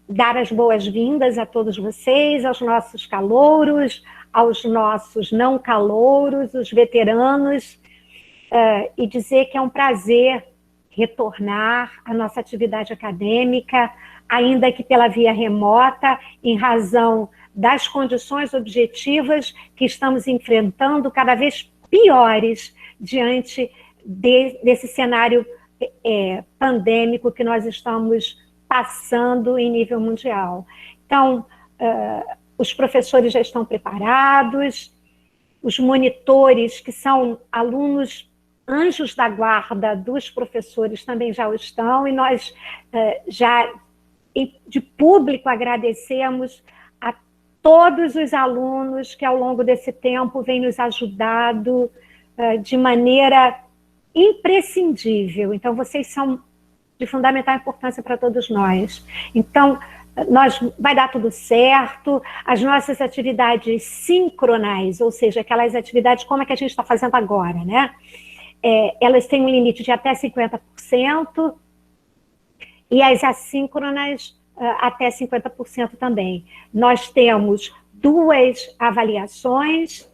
dar as boas-vindas a todos vocês, aos nossos calouros, aos nossos não calouros, os veteranos, e dizer que é um prazer retornar à nossa atividade acadêmica, ainda que pela via remota, em razão das condições objetivas que estamos enfrentando, cada vez piores, diante desse cenário pandêmico que nós estamos passando em nível mundial. Então, os professores já estão preparados, os monitores, que são alunos anjos da guarda dos professores, também já o estão, e nós já, de público, agradecemos a todos os alunos que, ao longo desse tempo, vêm nos ajudado de maneira imprescindível. Então, vocês são de fundamental importância para todos nós. Então, vai dar tudo certo, as nossas atividades síncronas, ou seja, aquelas atividades como é que a gente está fazendo agora, né? Elas têm um limite de até 50%, e as assíncronas até 50% também. Nós temos 2 avaliações,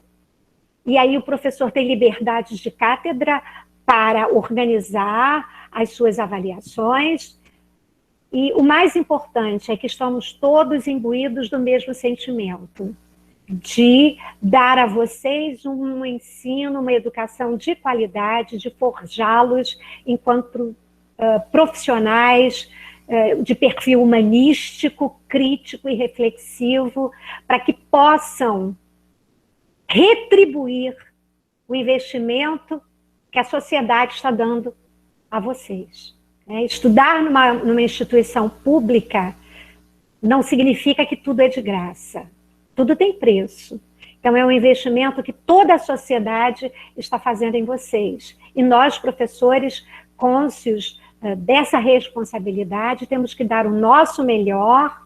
e aí o professor tem liberdades de cátedra para organizar as suas avaliações, e o mais importante é que estamos todos imbuídos do mesmo sentimento, de dar a vocês um ensino, uma educação de qualidade, de forjá-los enquanto profissionais de perfil humanístico, crítico e reflexivo, para que possam retribuir o investimento que a sociedade está dando a vocês. Estudar numa instituição pública não significa que tudo é de graça. Tudo tem preço. Então, é um investimento que toda a sociedade está fazendo em vocês. E nós, professores, cônscios dessa responsabilidade, temos que dar o nosso melhor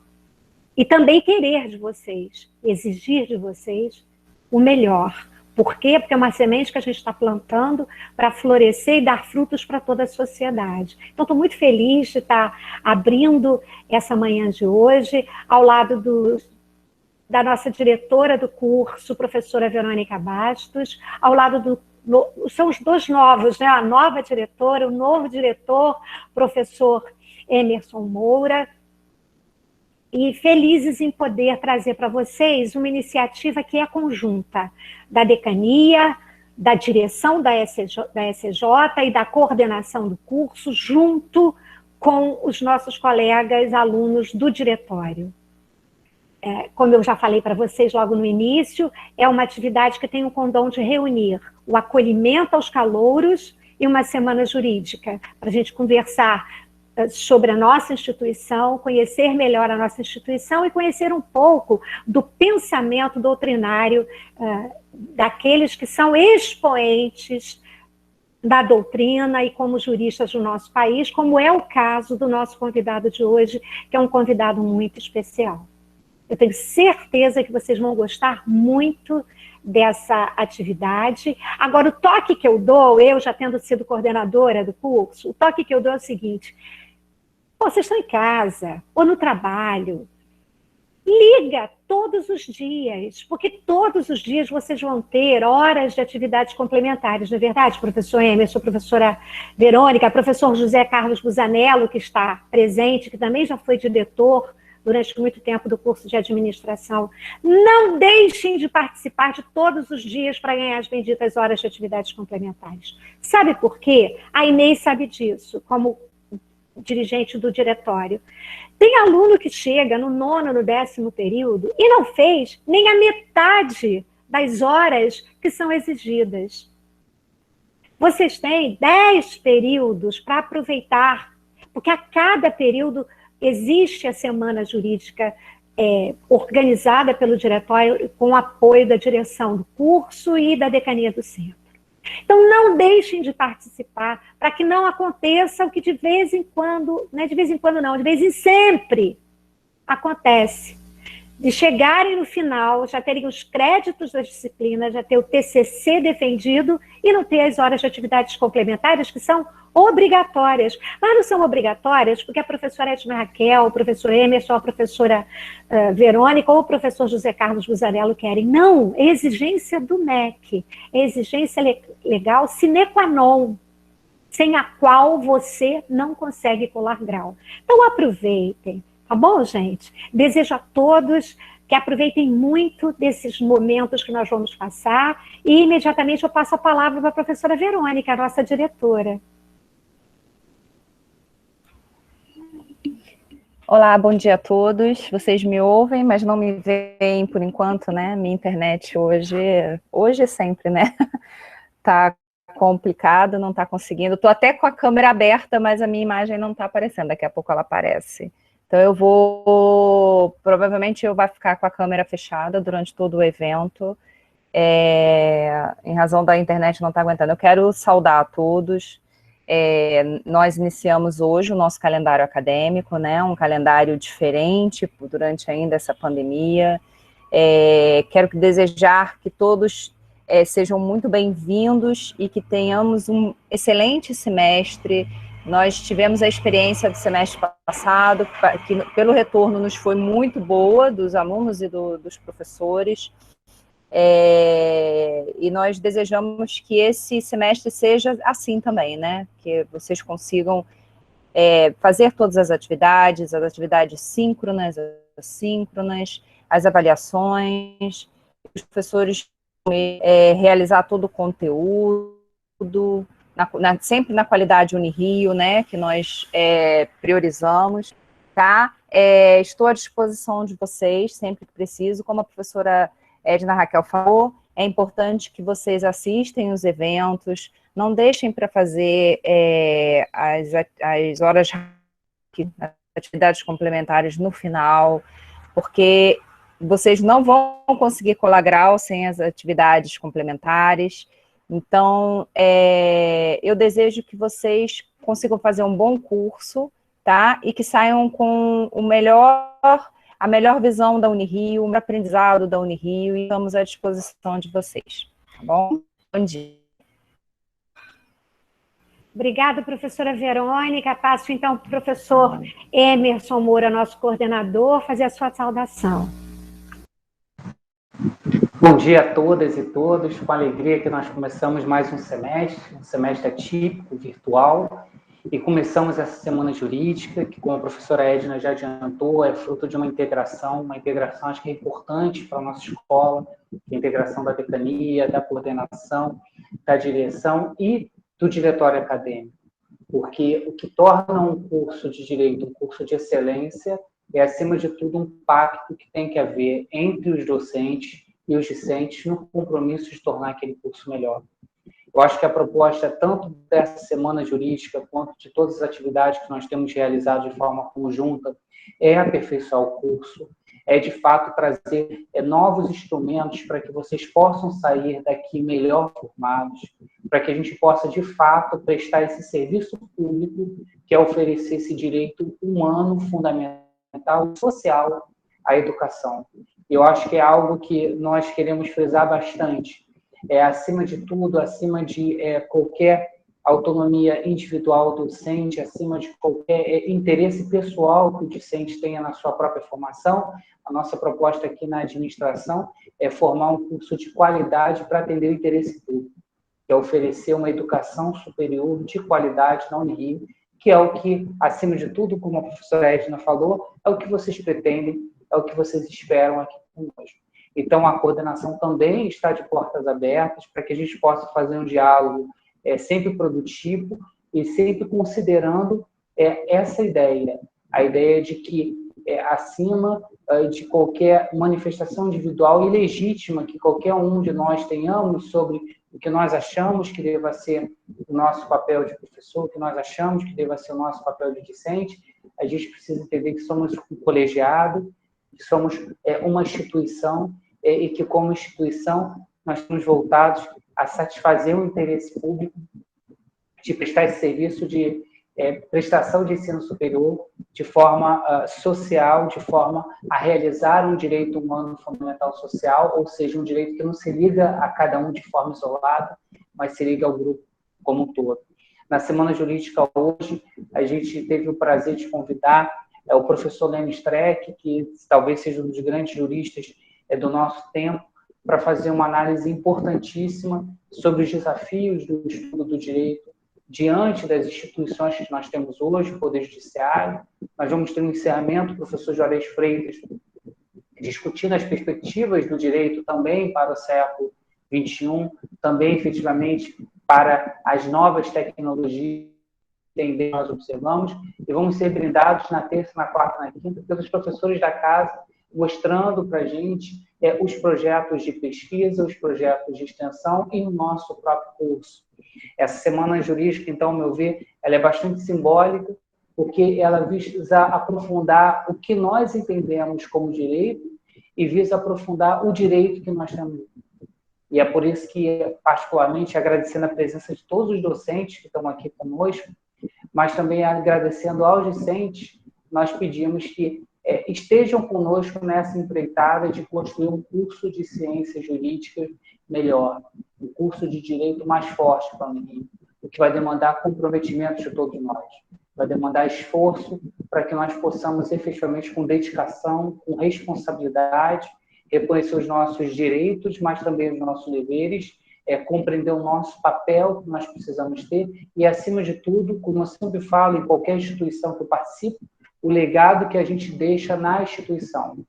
e também querer de vocês, exigir de vocês o melhor. Por quê? Porque é uma semente que a gente está plantando para florescer e dar frutos para toda a sociedade. Então, estou muito feliz de estar abrindo essa manhã de hoje, ao lado da nossa diretora do curso, professora Verônica Bastos, ao lado são os 2 novos, né? A nova diretora, o novo diretor, professor Emerson Moura, e felizes em poder trazer para vocês uma iniciativa que é conjunta da decania, da direção da SCJ e da coordenação do curso, junto com os nossos colegas alunos do diretório. Como eu já falei para vocês logo no início, é uma atividade que tem o condão de reunir o acolhimento aos calouros e uma semana jurídica, para a gente conversar sobre a nossa instituição, conhecer melhor a nossa instituição e conhecer um pouco do pensamento doutrinário daqueles que são expoentes da doutrina e como juristas do nosso país, como é o caso do nosso convidado de hoje, que é um convidado muito especial. Eu tenho certeza que vocês vão gostar muito dessa atividade. Agora, o toque que eu dou, eu já tendo sido coordenadora do curso, o toque que eu dou é o seguinte: vocês estão em casa ou no trabalho, liga todos os dias, porque todos os dias vocês vão ter horas de atividades complementares, não é verdade, professor Emerson, professora Verônica, professor José Carlos Busanello, que está presente, que também já foi diretor durante muito tempo do curso de administração. Não deixem de participar de todos os dias para ganhar as benditas horas de atividades complementares. Sabe por quê? A Inês sabe disso, como dirigente do diretório. Tem aluno que chega no 9º, no 10º período e não fez nem a metade das horas que são exigidas. Vocês têm 10 períodos para aproveitar, porque a cada período existe a semana jurídica organizada pelo diretório com o apoio da direção do curso e da decania do centro. Então, não deixem de participar para que não aconteça o que de vez em quando, não é de vez em quando não, de vez em sempre acontece. De chegarem no final, já terem os créditos das disciplinas, já ter o TCC defendido e não ter as horas de atividades complementares, que são obrigatórias. Mas não são obrigatórias porque a professora Edna Raquel, o professor Emerson, a professora Verônica ou o professor José Carlos Busanello querem. Não, é exigência do MEC, é exigência legal sine qua non, sem a qual você não consegue colar grau. Então aproveitem, tá bom, gente? Desejo a todos que aproveitem muito desses momentos que nós vamos passar e imediatamente eu passo a palavra para a professora Verônica, a nossa diretora. Olá, bom dia a todos. Vocês me ouvem, mas não me veem por enquanto, né? Minha internet hoje sempre, né? Tá complicado, não tá conseguindo. Tô até com a câmera aberta, mas a minha imagem não tá aparecendo. Daqui a pouco ela aparece. Então provavelmente eu vou ficar com a câmera fechada durante todo o evento, em razão da internet não estar aguentando. Eu quero saudar a todos. Nós iniciamos hoje o nosso calendário acadêmico, né, um calendário diferente durante ainda essa pandemia. Quero desejar que todos sejam muito bem-vindos e que tenhamos um excelente semestre. Nós tivemos a experiência do semestre passado, que pelo retorno nos foi muito boa, dos alunos e dos professores, e nós desejamos que esse semestre seja assim também, né? Que vocês consigam fazer todas as atividades síncronas, assíncronas, as avaliações, os professores realizar todo o conteúdo, sempre na qualidade Unirio, né, que nós priorizamos, tá? Estou à disposição de vocês, sempre que preciso, como a professora Edna Raquel falou, é importante que vocês assistem os eventos, não deixem para fazer as horas, as atividades complementares no final, porque vocês não vão conseguir colar grau sem as atividades complementares. Então, eu desejo que vocês consigam fazer um bom curso, tá? E que saiam com a melhor visão da Unirio, o melhor aprendizado da Unirio, e estamos à disposição de vocês, tá bom? Bom dia. Obrigada, professora Verônica. Passo, então, para o professor Emerson Moura, nosso coordenador, fazer a sua saudação. Bom dia a todas e todos. Com alegria que nós começamos mais um semestre atípico, virtual, e começamos essa semana jurídica, que, como a professora Edna já adiantou, é fruto de uma integração acho que é importante para a nossa escola, a integração da decania, da coordenação, da direção e do diretório acadêmico, porque o que torna um curso de direito um curso de excelência é, acima de tudo, um pacto que tem que haver entre os docentes e os discentes no compromisso de tornar aquele curso melhor. Eu acho que a proposta, tanto dessa semana jurídica, quanto de todas as atividades que nós temos realizado de forma conjunta, é aperfeiçoar o curso, é, de fato, trazer novos instrumentos para que vocês possam sair daqui melhor formados, para que a gente possa, de fato, prestar esse serviço público, que é oferecer esse direito humano, fundamental e social à educação. Eu acho que é algo que nós queremos frisar bastante. Acima de tudo, acima de qualquer autonomia individual do docente, acima de qualquer interesse pessoal que o docente tenha na sua própria formação, a nossa proposta aqui na administração é formar um curso de qualidade para atender o interesse público, que é oferecer uma educação superior de qualidade na Unirio, que é o que, acima de tudo, como a professora Edna falou, é o que vocês pretendem, é o que vocês esperam aqui conosco. Então, a coordenação também está de portas abertas para que a gente possa fazer um diálogo sempre produtivo e sempre considerando essa ideia, a ideia de que, acima de qualquer manifestação individual e legítima que qualquer um de nós tenhamos sobre o que nós achamos que deva ser o nosso papel de professor, o que nós achamos que deva ser o nosso papel de discente, a gente precisa entender que somos um colegiado, que somos uma instituição, e que, como instituição, nós estamos voltados a satisfazer o interesse público de prestar esse serviço de prestação de ensino superior de forma social, de forma a realizar um direito humano fundamental social, ou seja, um direito que não se liga a cada um de forma isolada, mas se liga ao grupo como um todo. Na Semana Jurídica hoje, a gente teve o prazer de convidar o professor Lênin Streck, que talvez seja um dos grandes juristas do nosso tempo, para fazer uma análise importantíssima sobre os desafios do estudo do direito diante das instituições que nós temos hoje, o Poder Judiciário. Nós vamos ter um encerramento, o professor Juarez Freitas, discutindo as perspectivas do direito também para o século XXI, também efetivamente para as novas tecnologias que nós observamos, e vamos ser brindados na terça, na quarta, na quinta, pelos professores da casa, mostrando para a gente os projetos de pesquisa, os projetos de extensão e o nosso próprio curso. Essa Semana Jurídica, então, ao meu ver, ela é bastante simbólica, porque ela visa aprofundar o que nós entendemos como direito e visa aprofundar o direito que nós temos. E é por isso que, particularmente, agradecendo a presença de todos os docentes que estão aqui conosco, mas também agradecendo aos discentes, nós pedimos que estejam conosco nessa empreitada de construir um curso de ciências jurídicas melhor, um curso de direito mais forte para o Rio, o que vai demandar comprometimento de todos nós, vai demandar esforço para que nós possamos efetivamente, com dedicação, com responsabilidade, reconhecer os nossos direitos, mas também os nossos deveres, compreender o nosso papel que nós precisamos ter e, acima de tudo, como eu sempre falo em qualquer instituição que eu participo, o legado que a gente deixa na instituição.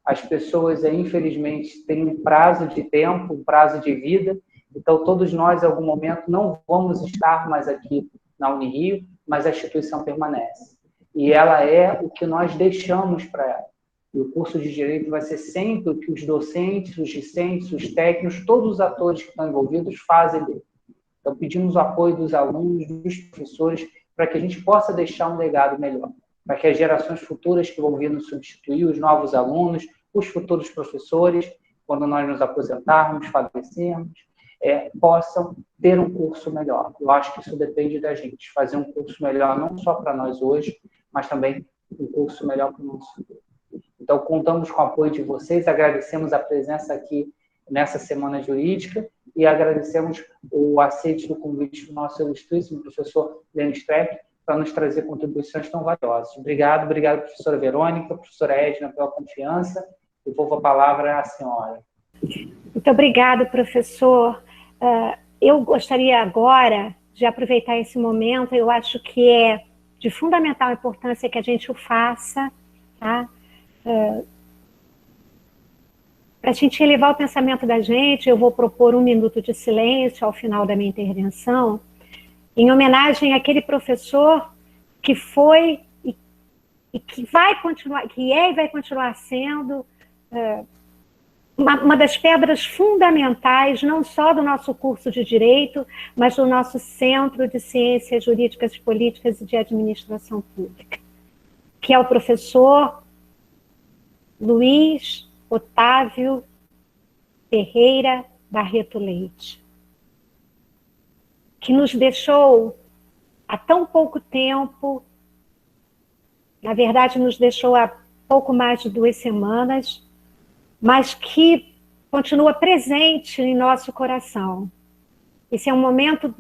As pessoas, infelizmente, têm um prazo de tempo, um prazo de vida, então todos nós, em algum momento, não vamos estar mais aqui na Unirio, mas a instituição permanece. E ela é o que nós deixamos para ela. E o curso de Direito vai ser sempre o que os docentes, os discentes, os técnicos, todos os atores que estão envolvidos fazem dele. Então, pedimos o apoio dos alunos, dos professores, para que a gente possa deixar um legado melhor, para que as gerações futuras que vão vir nos substituir, os novos alunos, os futuros professores, quando nós nos aposentarmos, falecermos, possam ter um curso melhor. Eu acho que isso depende da gente, fazer um curso melhor não só para nós hoje, mas também um curso melhor para o nosso futuro. Então, contamos com o apoio de vocês, agradecemos a presença aqui nessa Semana Jurídica e agradecemos o aceite do convite do nosso ilustríssimo professor Lênin Streck para nos trazer contribuições tão valiosas. Obrigado, professora Verônica, professora Edna, pela confiança. Devolvo a palavra à senhora. Muito obrigada, professor. Eu gostaria agora de aproveitar esse momento, eu acho que é de fundamental importância que a gente o faça, tá? Para a gente elevar o pensamento da gente, eu vou propor 1 minuto de silêncio ao final da minha intervenção, em homenagem àquele professor que foi e que vai continuar, que é e vai continuar sendo uma das pedras fundamentais, não só do nosso curso de Direito, mas do nosso Centro de Ciências Jurídicas, Políticas e de Administração Pública, que é o professor Luiz Otávio Ferreira Barreto Leite, que nos deixou há tão pouco tempo, na verdade nos deixou há pouco mais de 2 semanas, mas que continua presente em nosso coração. Esse é um momento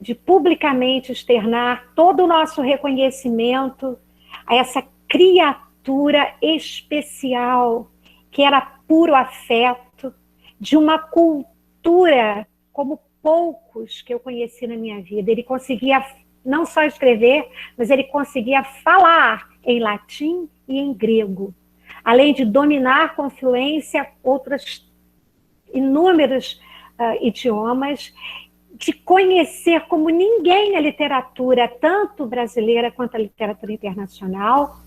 de publicamente externar todo o nosso reconhecimento a essa criatura especial, que era puro afeto, de uma cultura como poucos que eu conheci na minha vida. Ele conseguia não só escrever, mas ele conseguia falar em latim e em grego, além de dominar com fluência outros inúmeros idiomas, de conhecer como ninguém a literatura, tanto brasileira quanto a literatura internacional,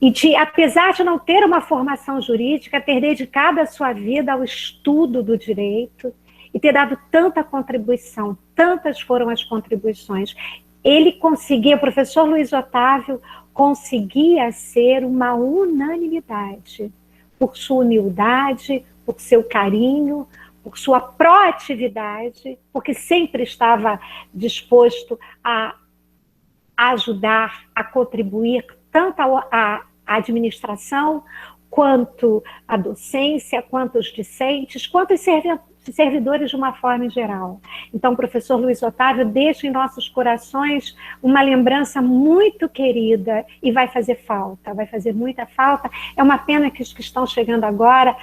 e de, apesar de não ter uma formação jurídica, ter dedicado a sua vida ao estudo do direito e ter dado tanta contribuição, tantas foram as contribuições. Ele conseguia, o professor Luiz Otávio, conseguia ser uma unanimidade, por sua humildade, por seu carinho, por sua proatividade, porque sempre estava disposto a ajudar, a contribuir tanto a administração, quanto a docência, quanto os discentes, quanto os servidores de uma forma em geral. Então, o professor Luiz Otávio deixa em nossos corações uma lembrança muito querida e vai fazer falta, vai fazer muita falta. É uma pena que os que estão chegando agora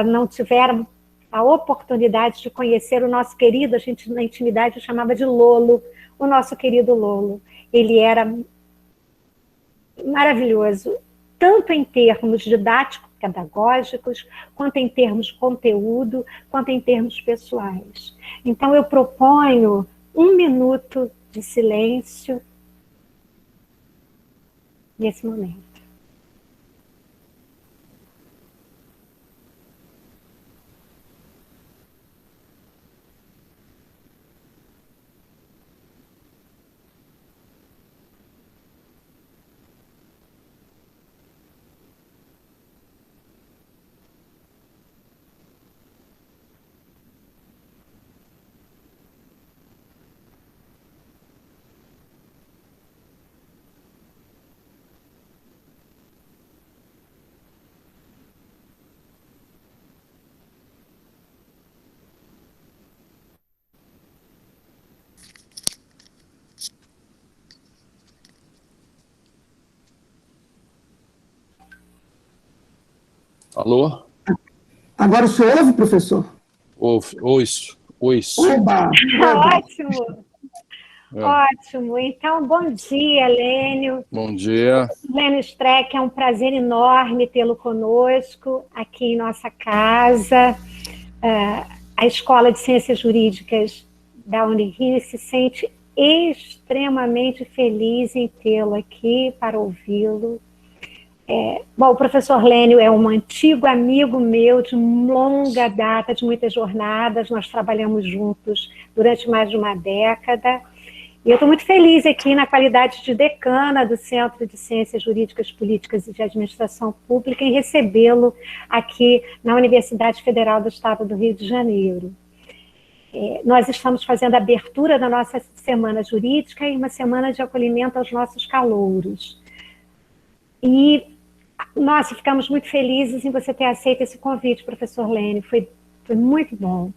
não tiveram a oportunidade de conhecer o nosso querido, a gente na intimidade chamava de Lolo, o nosso querido Lolo. Ele era maravilhoso, tanto em termos didáticos, pedagógicos, quanto em termos de conteúdo, quanto em termos pessoais. Então, eu proponho 1 minuto de silêncio nesse momento. Alô? Agora o senhor ouve, professor? Ouço. Oba! Ótimo! Ótimo. Então, bom dia, Lênio. Bom dia. Lênio Streck, é um prazer enorme tê-lo conosco aqui em nossa casa. A Escola de Ciências Jurídicas da Unirio se sente extremamente feliz em tê-lo aqui para ouvi-lo. Bom, o professor Lênio é um antigo amigo meu de longa data, de muitas jornadas, nós trabalhamos juntos durante mais de uma década, e eu estou muito feliz aqui na qualidade de decana do Centro de Ciências Jurídicas, Políticas e de Administração Pública em recebê-lo aqui na Universidade Federal do Estado do Rio de Janeiro. Nós estamos fazendo a abertura da nossa Semana Jurídica e uma semana de acolhimento aos nossos calouros. E nossa, ficamos muito felizes em você ter aceito esse convite, professor Lênio, foi muito bom.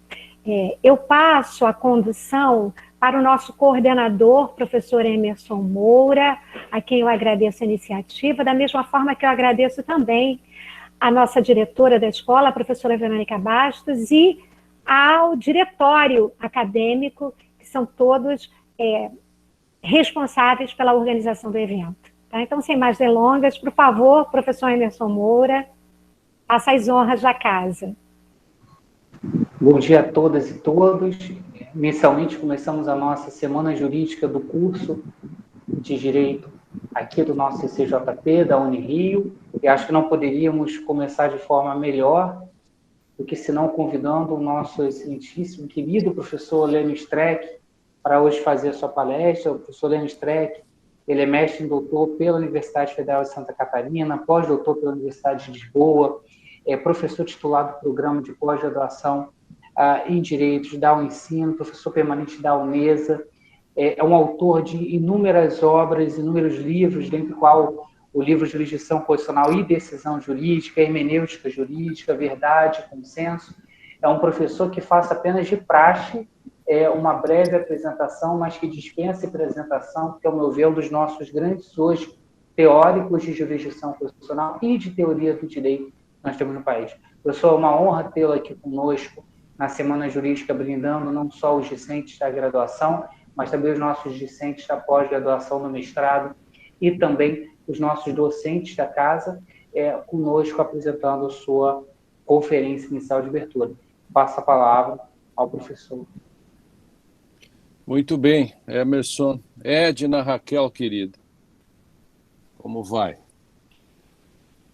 Eu passo a condução para o nosso coordenador, professor Emerson Moura, a quem eu agradeço a iniciativa, da mesma forma que eu agradeço também a nossa diretora da escola, a professora Verônica Bastos, e ao diretório acadêmico, que são todos responsáveis pela organização do evento. Tá? Então, sem mais delongas, por favor, professor Emerson Moura, faça as honras da casa. Bom dia a todas e todos. Mensalmente começamos a nossa Semana Jurídica do curso de Direito aqui do nosso CCJP, da Unirio, e acho que não poderíamos começar de forma melhor do que senão convidando o nosso excelentíssimo, querido professor Lênio Streck para hoje fazer a sua palestra. O professor Lênio Streck, ele é mestre em doutor pela Universidade Federal de Santa Catarina, pós-doutor pela Universidade de Lisboa, é professor titular do programa de pós-graduação em Direitos da Unicino, professor permanente da Unesa, é um autor de inúmeras obras, inúmeros livros, dentre qual o livro de Jurisdição Constitucional e Decisão Jurídica, Hermenêutica Jurídica, Verdade e Consenso. É um professor que faz apenas de praxe uma breve apresentação, mas que dispensa apresentação, porque, ao meu ver, é um dos nossos grandes hoje teóricos de jurisdição constitucional e de teoria do direito que nós temos no país. Professor, é uma honra tê-lo aqui conosco na Semana Jurídica, brindando não só os discentes da graduação, mas também os nossos discentes da pós-graduação no mestrado e também os nossos docentes da casa, conosco apresentando a sua conferência inicial de abertura. Passo a palavra ao professor. Muito bem, Emerson. Edna Raquel, querida, como vai?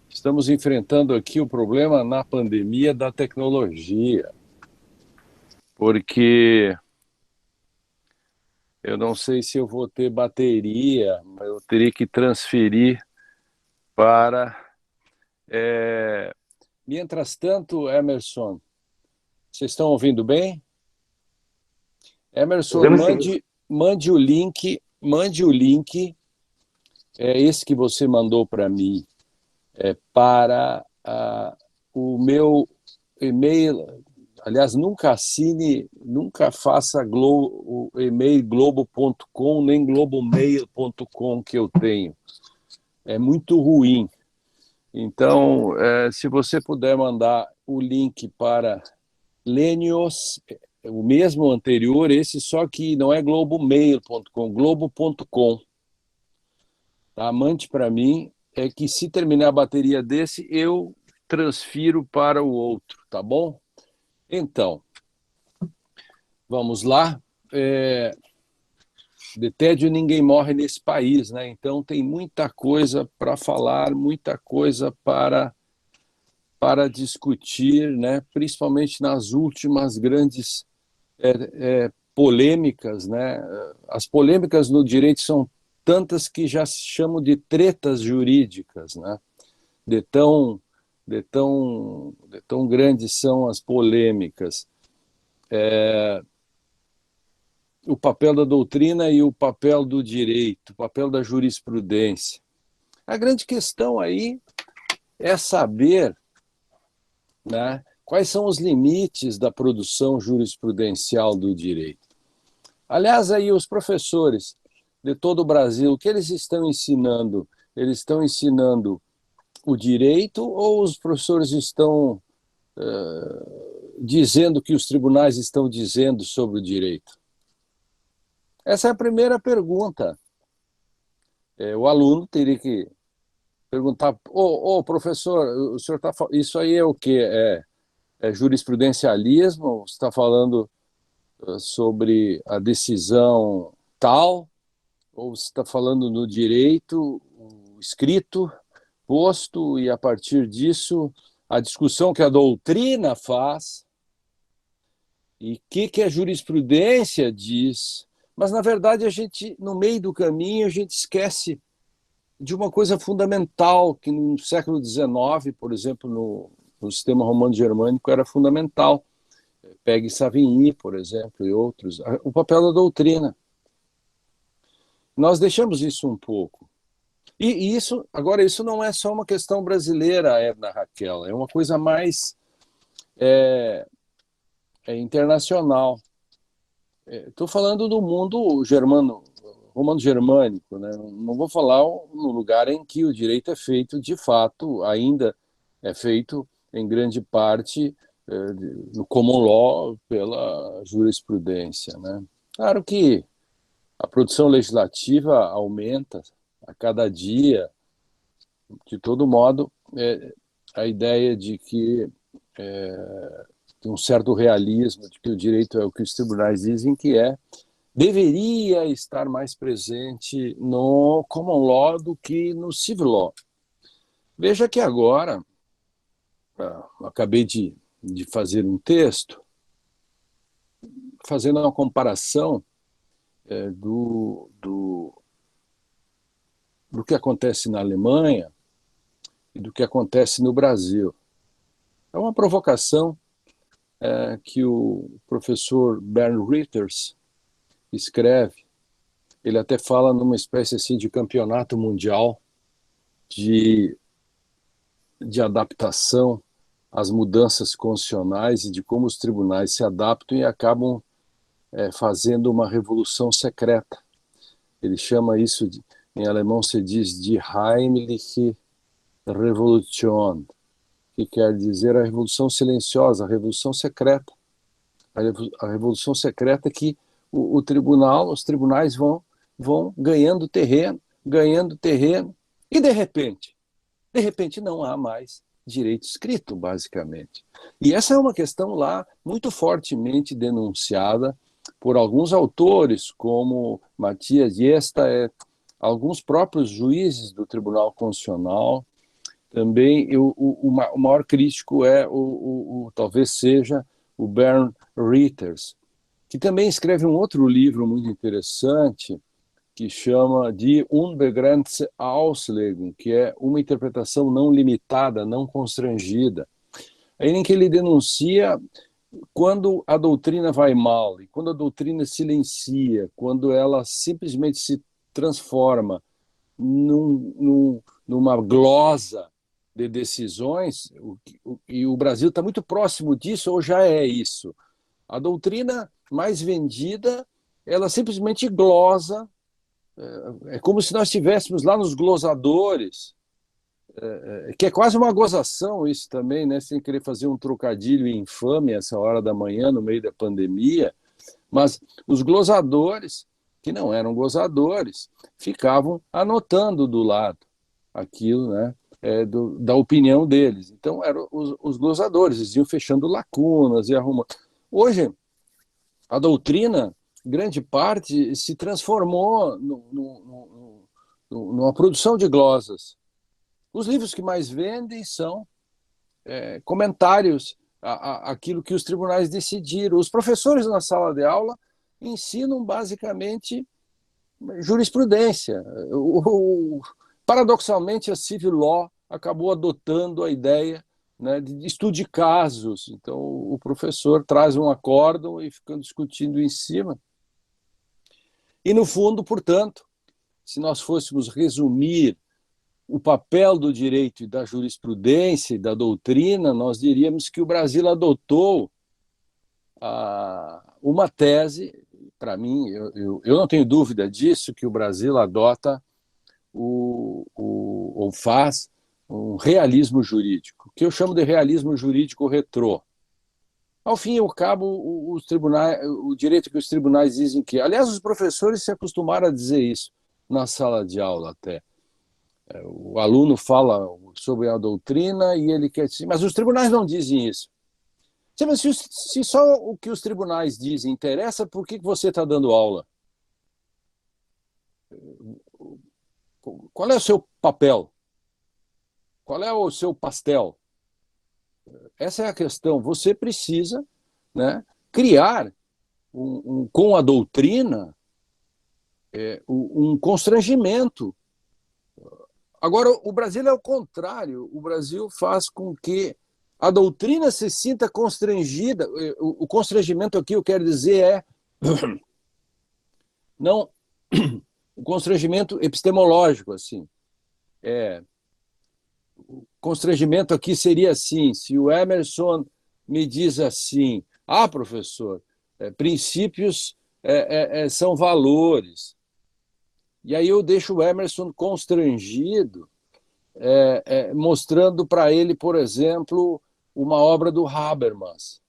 Estamos enfrentando aqui o problema na pandemia da tecnologia, porque eu não sei se eu vou ter bateria, mas eu teria que transferir para... Mientras tanto, Emerson, vocês estão ouvindo bem? Emerson, mande o link, esse que você mandou para mim, para o meu e-mail, Aliás, nunca assine, nunca faça o e-mail globo.com nem globomail.com que eu tenho. É muito ruim. Então, se você puder mandar o link para Lenios, o mesmo anterior, esse só que não é globomail.com, globo.com. Tá? Mande para mim, é que se terminar a bateria desse, eu transfiro para o outro, tá bom? Então, vamos lá. De tédio ninguém morre nesse país, né? Então tem muita coisa para falar, muita coisa para discutir, né? Principalmente nas últimas grandes polêmicas, né? As polêmicas no direito são tantas que já se chamam de tretas jurídicas, né? De tão grandes são as polêmicas. O papel da doutrina e o papel do direito, o papel da jurisprudência. A grande questão aí é saber, né, quais são os limites da produção jurisprudencial do direito. Aliás, aí os professores de todo o Brasil, o que eles estão ensinando? Eles estão ensinando o direito ou os professores estão dizendo o que os tribunais estão dizendo sobre o direito? Essa é a primeira pergunta. O aluno teria que perguntar: professor, o senhor está falando, isso aí é o quê? É jurisprudencialismo? Você está falando sobre a decisão tal? Ou você está falando no direito escrito, posto, e a partir disso a discussão que a doutrina faz e o que a jurisprudência diz? Mas, na verdade, a gente, no meio do caminho, a gente esquece de uma coisa fundamental, que no século XIX, por exemplo, no sistema romano-germânico, era fundamental. Pegue Savigny, por exemplo, e outros. O papel da doutrina. Nós deixamos isso um pouco. E isso não é só uma questão brasileira, Edna Raquel, é uma coisa mais internacional. Estou falando do mundo romano-germânico, né? Não vou falar no lugar em que o direito é feito, de fato, ainda é feito em grande parte no common law pela jurisprudência, né? Claro que a produção legislativa aumenta a cada dia. De todo modo, a ideia de que tem um certo realismo, de que o direito é o que os tribunais dizem que deveria estar mais presente no common law do que no civil law. Veja que agora, acabei de fazer um texto fazendo uma comparação do que acontece na Alemanha e do que acontece no Brasil. É uma provocação que o professor Bernd Ritters escreve. Ele até fala numa espécie assim de campeonato mundial de adaptação às mudanças constitucionais e de como os tribunais se adaptam e acabam fazendo uma revolução secreta. Ele chama isso, em alemão se diz, de Heimliche Revolution, que quer dizer a revolução silenciosa, a revolução secreta. A revolução secreta que os tribunais vão ganhando terreno, e de repente não há mais direito escrito, basicamente. E essa é uma questão lá muito fortemente denunciada por alguns autores, como Matthias Jesta, alguns próprios juízes do Tribunal Constitucional. Também o maior crítico talvez seja o Bernd Ritters, que também escreve um outro livro muito interessante, que chama de Unbegrenzte Auslegung, que é uma interpretação não limitada, não constrangida, em que ele denuncia quando a doutrina vai mal, e quando a doutrina silencia, quando ela simplesmente se transforma numa glosa de decisões, e o Brasil está muito próximo disso, ou já é isso. A doutrina mais vendida, ela simplesmente glosa, é como se nós estivéssemos lá nos glosadores, que é quase uma gozação isso também, né? Sem querer fazer um trocadilho infame essa hora da manhã, no meio da pandemia, mas os glosadores, que não eram gozadores, ficavam anotando do lado aquilo, né? Da opinião deles. Então, eram os glosadores, eles iam fechando lacunas e arrumando. Hoje, a doutrina, grande parte, se transformou numa produção de glosas. Os livros que mais vendem são comentários àquilo que os tribunais decidiram. Os professores na sala de aula ensinam basicamente jurisprudência. Paradoxalmente, a civil law acabou adotando a ideia, né, de estudo de casos. Então, o professor traz um acórdão e fica discutindo em cima. E, no fundo, portanto, se nós fôssemos resumir o papel do direito e da jurisprudência e da doutrina, nós diríamos que o Brasil adotou uma tese, para mim, eu não tenho dúvida disso, que o Brasil adota ou faz um realismo jurídico, que eu chamo de realismo jurídico retrô. Ao fim e ao cabo, os tribunais, o direito que os tribunais dizem que... Aliás, os professores se acostumaram a dizer isso na sala de aula até. O aluno fala sobre a doutrina e ele quer dizer, mas os tribunais não dizem isso. Mas se só o que os tribunais dizem interessa, por que você está dando aula? Qual é o seu papel? Qual é o seu pastel? Essa é a questão. Você precisa, né, criar com a doutrina um constrangimento. Agora, o Brasil é o contrário. O Brasil faz com que a doutrina se sinta constrangida. O constrangimento aqui, eu quero dizer, não o constrangimento epistemológico, assim. O constrangimento aqui seria assim: se o Emerson me diz assim, professor, princípios são valores. E aí eu deixo o Emerson constrangido, mostrando para ele, por exemplo, uma obra do Habermas.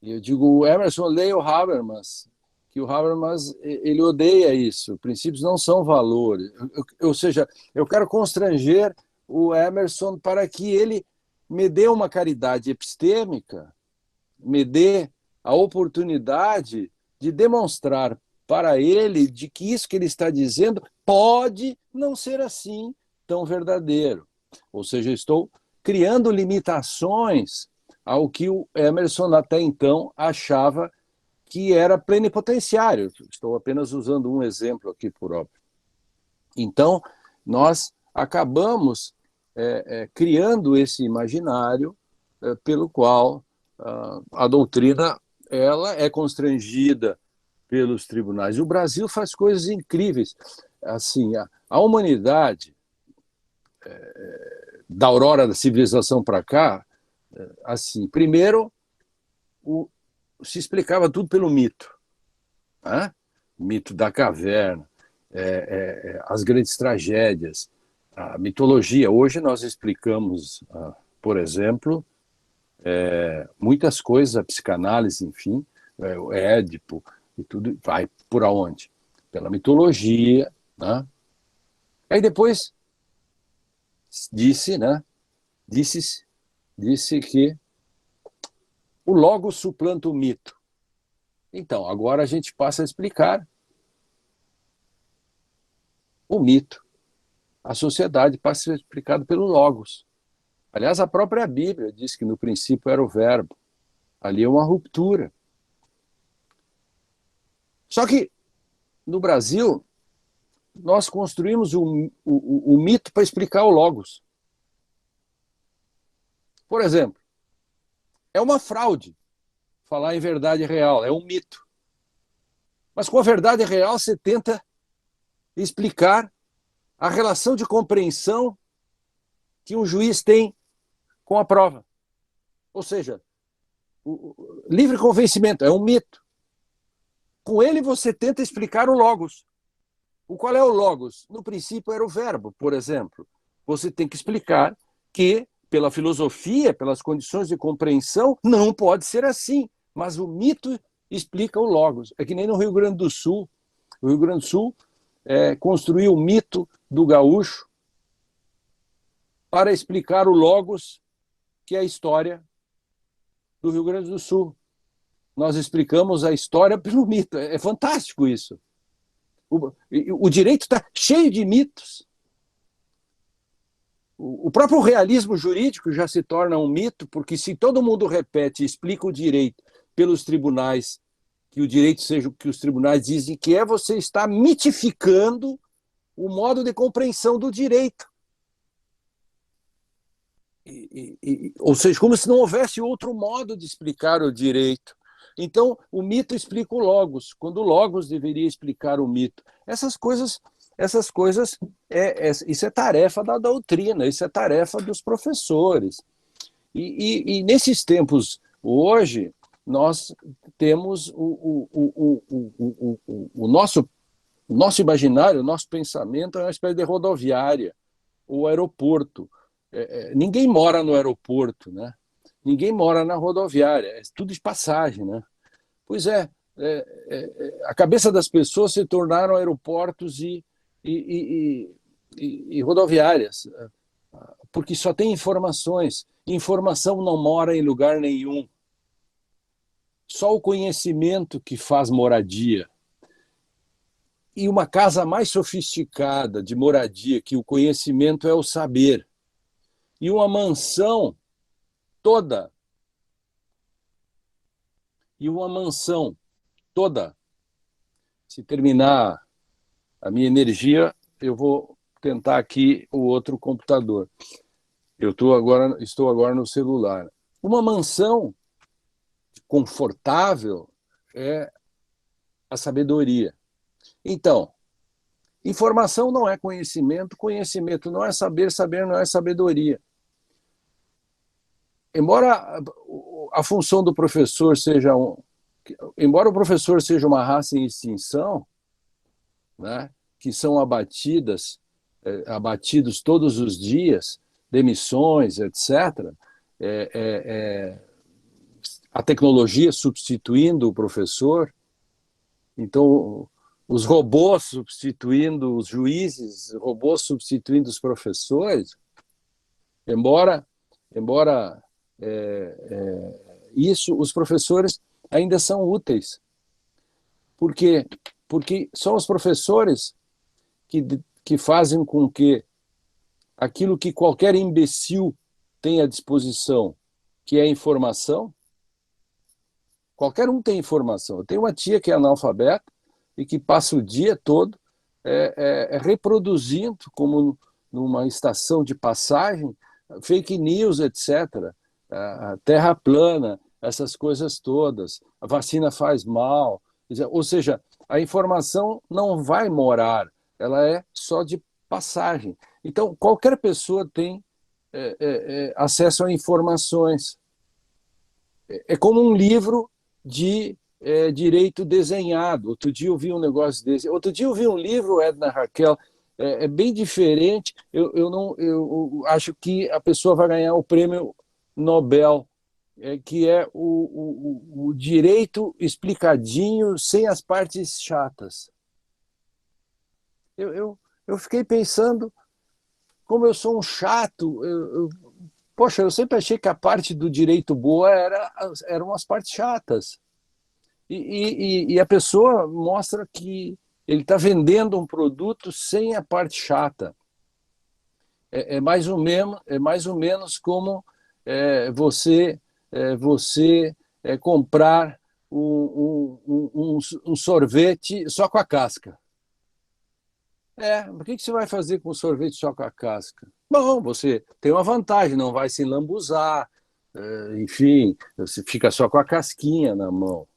E eu digo, Emerson, leia o Habermas, que o Habermas, ele odeia isso. Princípios não são valores. Ou seja, eu quero constranger o Emerson para que ele me dê uma caridade epistêmica, me dê a oportunidade de demonstrar para ele de que isso que ele está dizendo pode não ser assim tão verdadeiro. Ou seja, estou criando limitações ao que o Emerson até então achava que era plenipotenciário. Estou apenas usando um exemplo aqui por óbvio. Então, nós acabamos criando esse imaginário pelo qual a doutrina ela é constrangida pelos tribunais. O Brasil faz coisas incríveis. Assim, a humanidade, da aurora da civilização para cá, assim, primeiro, se explicava tudo pelo mito. Né? O mito da caverna, as grandes tragédias, a mitologia. Hoje nós explicamos, por exemplo, muitas coisas, a psicanálise, enfim, o Édipo, e tudo vai por aonde? Pela mitologia. Né? Aí depois disse que o logos suplanta o mito. Então, agora a gente passa a explicar o mito. A sociedade passa a ser explicada pelo logos. Aliás, a própria Bíblia diz que no princípio era o verbo. Ali é uma ruptura. Só que, no Brasil, nós construímos o mito para explicar o logos. Por exemplo, é uma fraude falar em verdade real, é um mito. Mas com a verdade real você tenta explicar a relação de compreensão que um juiz tem com a prova. Ou seja, o livre convencimento é um mito. Com ele você tenta explicar o logos. Qual é o logos? No princípio era o verbo, por exemplo. Você tem que explicar que, pela filosofia, pelas condições de compreensão, não pode ser assim. Mas o mito explica o logos. É que nem no Rio Grande do Sul. O Rio Grande do Sul construiu o mito do gaúcho para explicar o logos, que é a história do Rio Grande do Sul. Nós explicamos a história pelo mito. É fantástico isso. O direito está cheio de mitos. O próprio realismo jurídico já se torna um mito, porque se todo mundo repete e explica o direito pelos tribunais, que o direito seja o que os tribunais dizem que é, você está mitificando o modo de compreensão do direito. Ou seja, como se não houvesse outro modo de explicar o direito. Então, o mito explica o logos, quando o logos deveria explicar o mito. Essas coisas, isso é tarefa da doutrina, isso é tarefa dos professores. E nesses tempos, hoje, nós temos o nosso imaginário, o nosso pensamento é uma espécie de rodoviária, o aeroporto. Ninguém mora no aeroporto, né? Ninguém mora na rodoviária, é tudo de passagem, né? Pois a cabeça das pessoas se tornaram aeroportos e rodoviárias, porque só tem informações. Informação não mora em lugar nenhum. Só o conhecimento que faz moradia. E uma casa mais sofisticada de moradia que o conhecimento é o saber. E uma mansão toda, se terminar a minha energia, eu vou tentar aqui o outro computador. Estou agora no celular. Uma mansão confortável é a sabedoria. Então, informação não é conhecimento, conhecimento não é saber, saber não é sabedoria. Embora a função do professor seja embora o professor seja uma raça em extinção, né, que são abatidos todos os dias, demissões, etc., a tecnologia substituindo o professor, então os robôs substituindo os juízes, robôs substituindo os professores, embora isso, os professores ainda são úteis. Por quê? Porque são os professores que fazem com que aquilo que qualquer imbecil tem à disposição, que é informação, qualquer um tem informação. Eu tenho uma tia que é analfabeta e que passa o dia todo reproduzindo, como numa estação de passagem, fake news, etc., a terra plana, essas coisas todas, a vacina faz mal, ou seja, a informação não vai morar, ela é só de passagem. Então, qualquer pessoa tem acesso a informações. É como um livro de direito desenhado. Outro dia eu vi um negócio desse. Outro dia eu vi um livro, Edna Raquel, bem diferente. Eu acho que a pessoa vai ganhar o prêmio Nobel, que é o direito explicadinho, sem as partes chatas. Eu fiquei pensando, como eu sou um chato, poxa, eu sempre achei que a parte do direito boa eram as partes chatas. E a pessoa mostra que ele está vendendo um produto sem a parte chata. É mais ou menos como você comprar um sorvete só com a casca. O que você vai fazer com o sorvete só com a casca? Bom, você tem uma vantagem, não vai se lambuzar, enfim, você fica só com a casquinha na mão.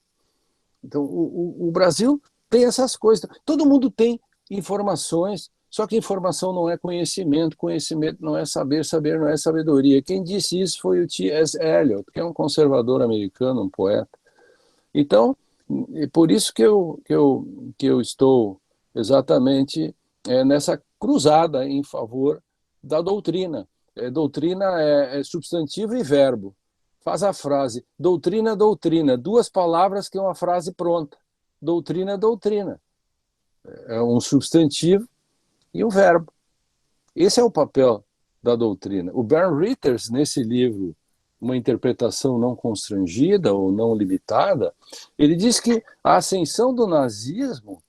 Então, o Brasil tem essas coisas. Todo mundo tem informações Só que informação não é conhecimento, conhecimento não é saber, saber não é sabedoria. Quem disse isso foi o T.S. Eliot, que é um conservador americano, um poeta. Então, é por isso que eu estou exatamente nessa cruzada em favor da doutrina. Doutrina é substantivo e verbo. Faz a frase, doutrina, doutrina. 2 palavras que é uma frase pronta. Doutrina, doutrina. É um substantivo e um verbo. Esse é o papel da doutrina. O Bernd Ritters, nesse livro, Uma Interpretação Não Constrangida ou Não Limitada, ele diz que a ascensão do nazismo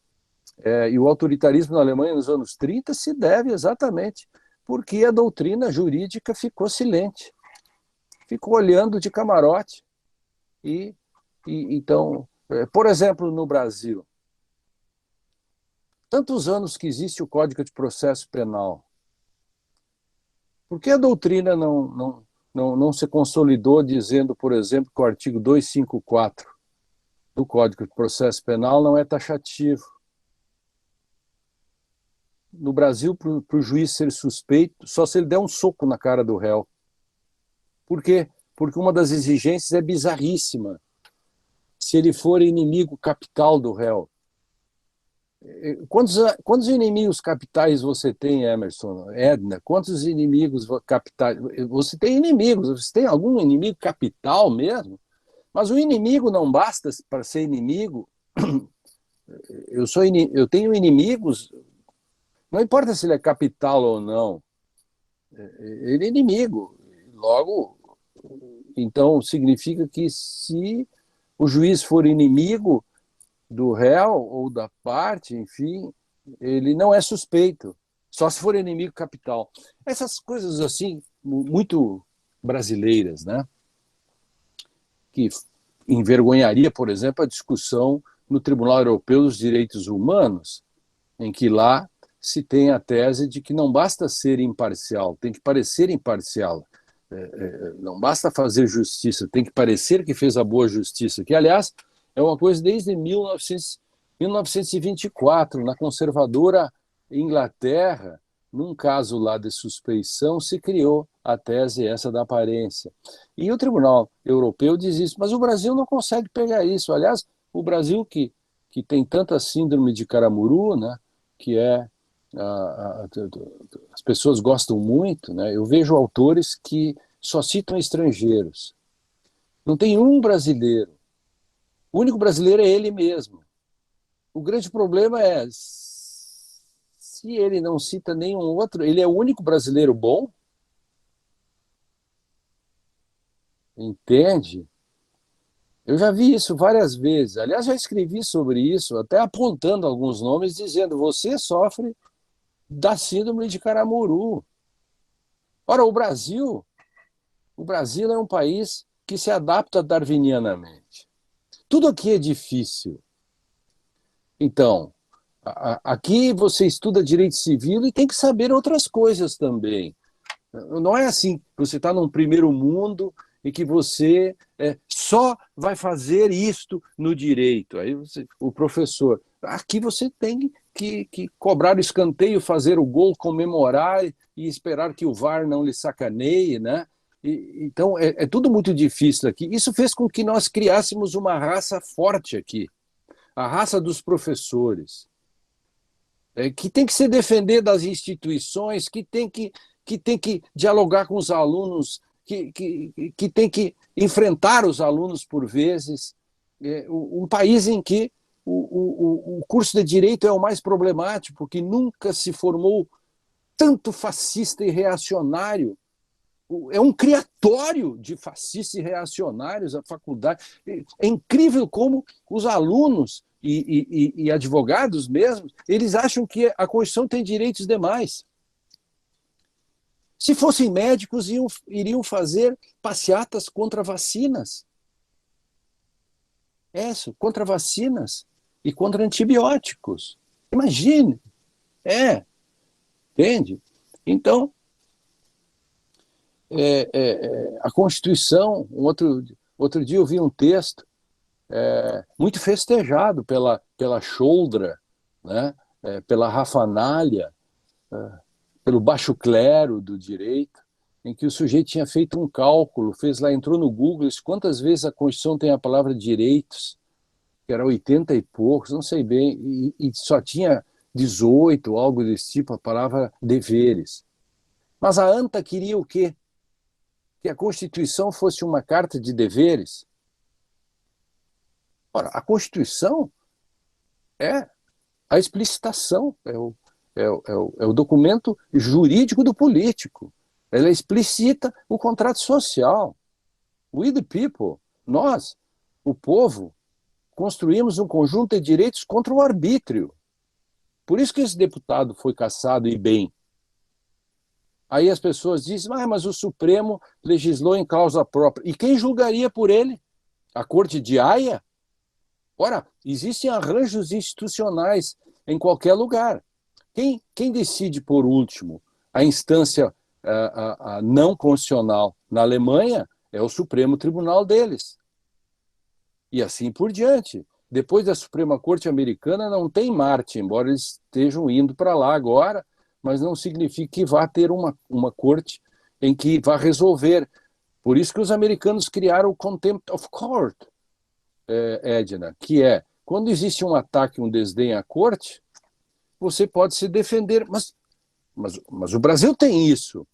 e o autoritarismo na Alemanha nos anos 30 se deve exatamente porque a doutrina jurídica ficou silente, ficou olhando de camarote. Então, por exemplo, no Brasil, tantos anos que existe o Código de Processo Penal, por que a doutrina não se consolidou dizendo, por exemplo, que o artigo 254 do Código de Processo Penal não é taxativo? No Brasil, para o juiz ser suspeito, só se ele der um soco na cara do réu. Por quê? Porque uma das exigências é bizarríssima. Se ele for inimigo capital do réu. Quantos inimigos capitais você tem, Emerson? Edna, quantos inimigos capitais? Você tem inimigos, você tem algum inimigo capital mesmo? Mas o inimigo não basta para ser inimigo. Eu tenho inimigos, não importa se ele é capital ou não, ele é inimigo. Logo, então significa que se o juiz for inimigo do réu ou da parte, enfim, ele não é suspeito, só se for inimigo capital. Essas coisas assim, muito brasileiras, né? Que envergonharia, por exemplo, a discussão no Tribunal Europeu dos Direitos Humanos, em que lá se tem a tese de que não basta ser imparcial, tem que parecer imparcial. Não basta fazer justiça, tem que parecer que fez a boa justiça, que, aliás, é uma coisa desde 1924, na conservadora Inglaterra, num caso lá de suspeição, se criou a tese essa da aparência. E o Tribunal Europeu diz isso, mas o Brasil não consegue pegar isso. Aliás, o Brasil que tem tanta síndrome de Caramuru, né, que as pessoas gostam muito, né, eu vejo autores que só citam estrangeiros. Não tem um brasileiro. O único brasileiro é ele mesmo. O grande problema é, se ele não cita nenhum outro, ele é o único brasileiro bom? Entende? Eu já vi isso várias vezes. Aliás, já escrevi sobre isso, até apontando alguns nomes, dizendo, você sofre da síndrome de Caramuru. Ora, o Brasil é um país que se adapta darwinianamente. Tudo aqui é difícil. Então, aqui você estuda direito civil e tem que saber outras coisas também. Não é assim, você está num primeiro mundo e que você só vai fazer isto no direito. Aí o professor, aqui você tem que cobrar o escanteio, fazer o gol, comemorar e esperar que o VAR não lhe sacaneie, né? Então, é tudo muito difícil aqui. Isso fez com que nós criássemos uma raça forte aqui, a raça dos professores, que tem que se defender das instituições, que tem que dialogar com os alunos, que tem que enfrentar os alunos por vezes. Um país em que o curso de Direito é o mais problemático, porque nunca se formou tanto fascista e reacionário. É um criatório de fascistas e reacionários a faculdade. É incrível como os alunos e advogados mesmo, eles acham que a Constituição tem direitos demais. Se fossem médicos, iriam fazer passeatas contra vacinas. Contra vacinas e contra antibióticos. Imagine. Entende? Então, a Constituição, outro dia eu vi um texto muito festejado pela Choldra, né, pela Rafanália, pelo baixo clero do direito, em que o sujeito tinha feito um cálculo, fez lá, entrou no Google, quantas vezes a Constituição tem a palavra direitos, que era 80 e poucos, não sei bem, e só tinha 18, algo desse tipo, a palavra deveres. Mas a ANTA queria o quê? Que a Constituição fosse uma carta de deveres. Ora, a Constituição é a explicitação, é o documento jurídico do político. Ela explicita o contrato social. We the people, nós, o povo, construímos um conjunto de direitos contra o arbítrio. Por isso que esse deputado foi cassado e bem. Aí as pessoas dizem, mas o Supremo legislou em causa própria. E quem julgaria por ele? A Corte de Haia? Ora, existem arranjos institucionais em qualquer lugar. Quem decide, por último, a instância a não constitucional na Alemanha é o Supremo Tribunal deles. E assim por diante. Depois da Suprema Corte Americana não tem Marte, embora eles estejam indo para lá agora, mas não significa que vá ter uma corte em que vá resolver. Por isso que os americanos criaram o Contempt of Court, Edna, que é, quando existe um ataque, um desdém à corte, você pode se defender, mas o Brasil tem isso.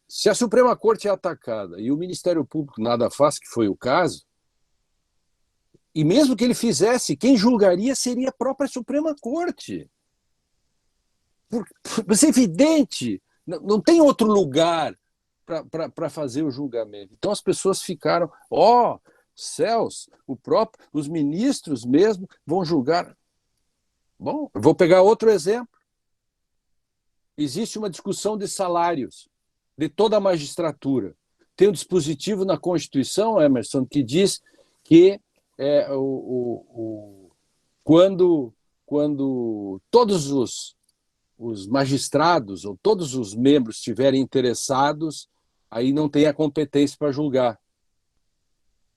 Se a Suprema Corte é atacada e o Ministério Público nada faz, que foi o caso, e mesmo que ele fizesse, quem julgaria seria a própria Suprema Corte. Mas é evidente, não tem outro lugar para fazer o julgamento. Então as pessoas ficaram, céus, os ministros mesmo vão julgar. Bom, eu vou pegar outro exemplo. Existe uma discussão de salários de toda a magistratura. Tem um dispositivo na Constituição, Emerson, que diz que quando todos os magistrados ou todos os membros estiverem interessados, aí não tem a competência para julgar.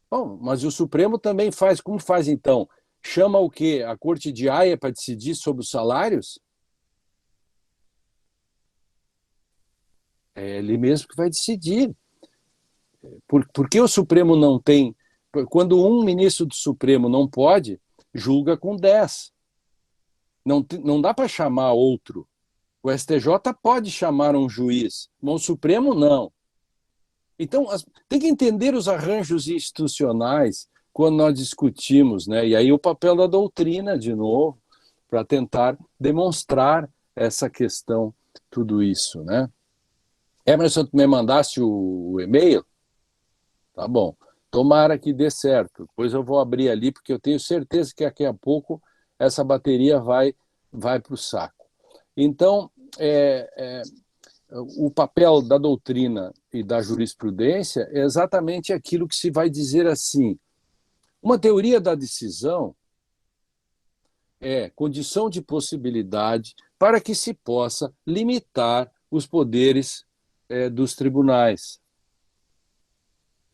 Bom, mas o Supremo também faz. Como faz, então? Chama o quê? A Corte de Haia para decidir sobre os salários? É ele mesmo que vai decidir. Por que o Supremo não tem... Quando um ministro do Supremo não pode, julga com 10. Não dá para chamar outro. O STJ pode chamar um juiz, mas o Supremo não. Então, tem que entender os arranjos institucionais quando nós discutimos, né? E aí o papel da doutrina, de novo, para tentar demonstrar essa questão, tudo isso, né? Emerson, tu me mandaste o e-mail? Tá bom. Tomara que dê certo. Depois eu vou abrir ali, porque eu tenho certeza que daqui a pouco essa bateria vai para o saco. Então, o papel da doutrina e da jurisprudência é exatamente aquilo que se vai dizer assim. Uma teoria da decisão é condição de possibilidade para que se possa limitar os poderes dos tribunais.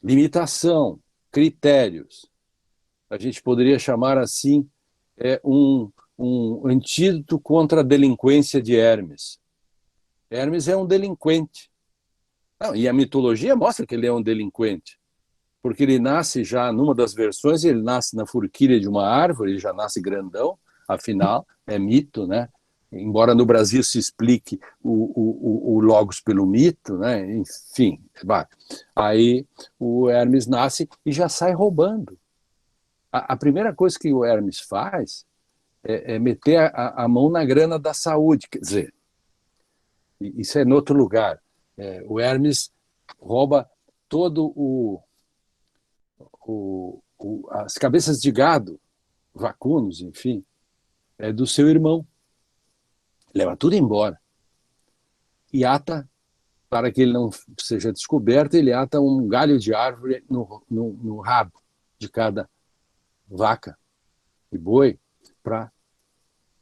Limitação, critérios. A gente poderia chamar assim um antídoto contra a delinquência de Hermes. Hermes é um delinquente. Não, e a mitologia mostra que ele é um delinquente, porque ele nasce já, numa das versões, ele nasce na forquilha de uma árvore, ele já nasce grandão, afinal, é mito, né? Embora no Brasil se explique o logos pelo mito, né? Enfim, aí o Hermes nasce e já sai roubando. A primeira coisa que o Hermes faz é meter a mão na grana da saúde, quer dizer, isso é em outro lugar. O Hermes rouba todo as cabeças de gado, vacunos, enfim, do seu irmão. Leva tudo embora. E ata, para que ele não seja descoberto, ele ata um galho de árvore no rabo de cada vaca e boi para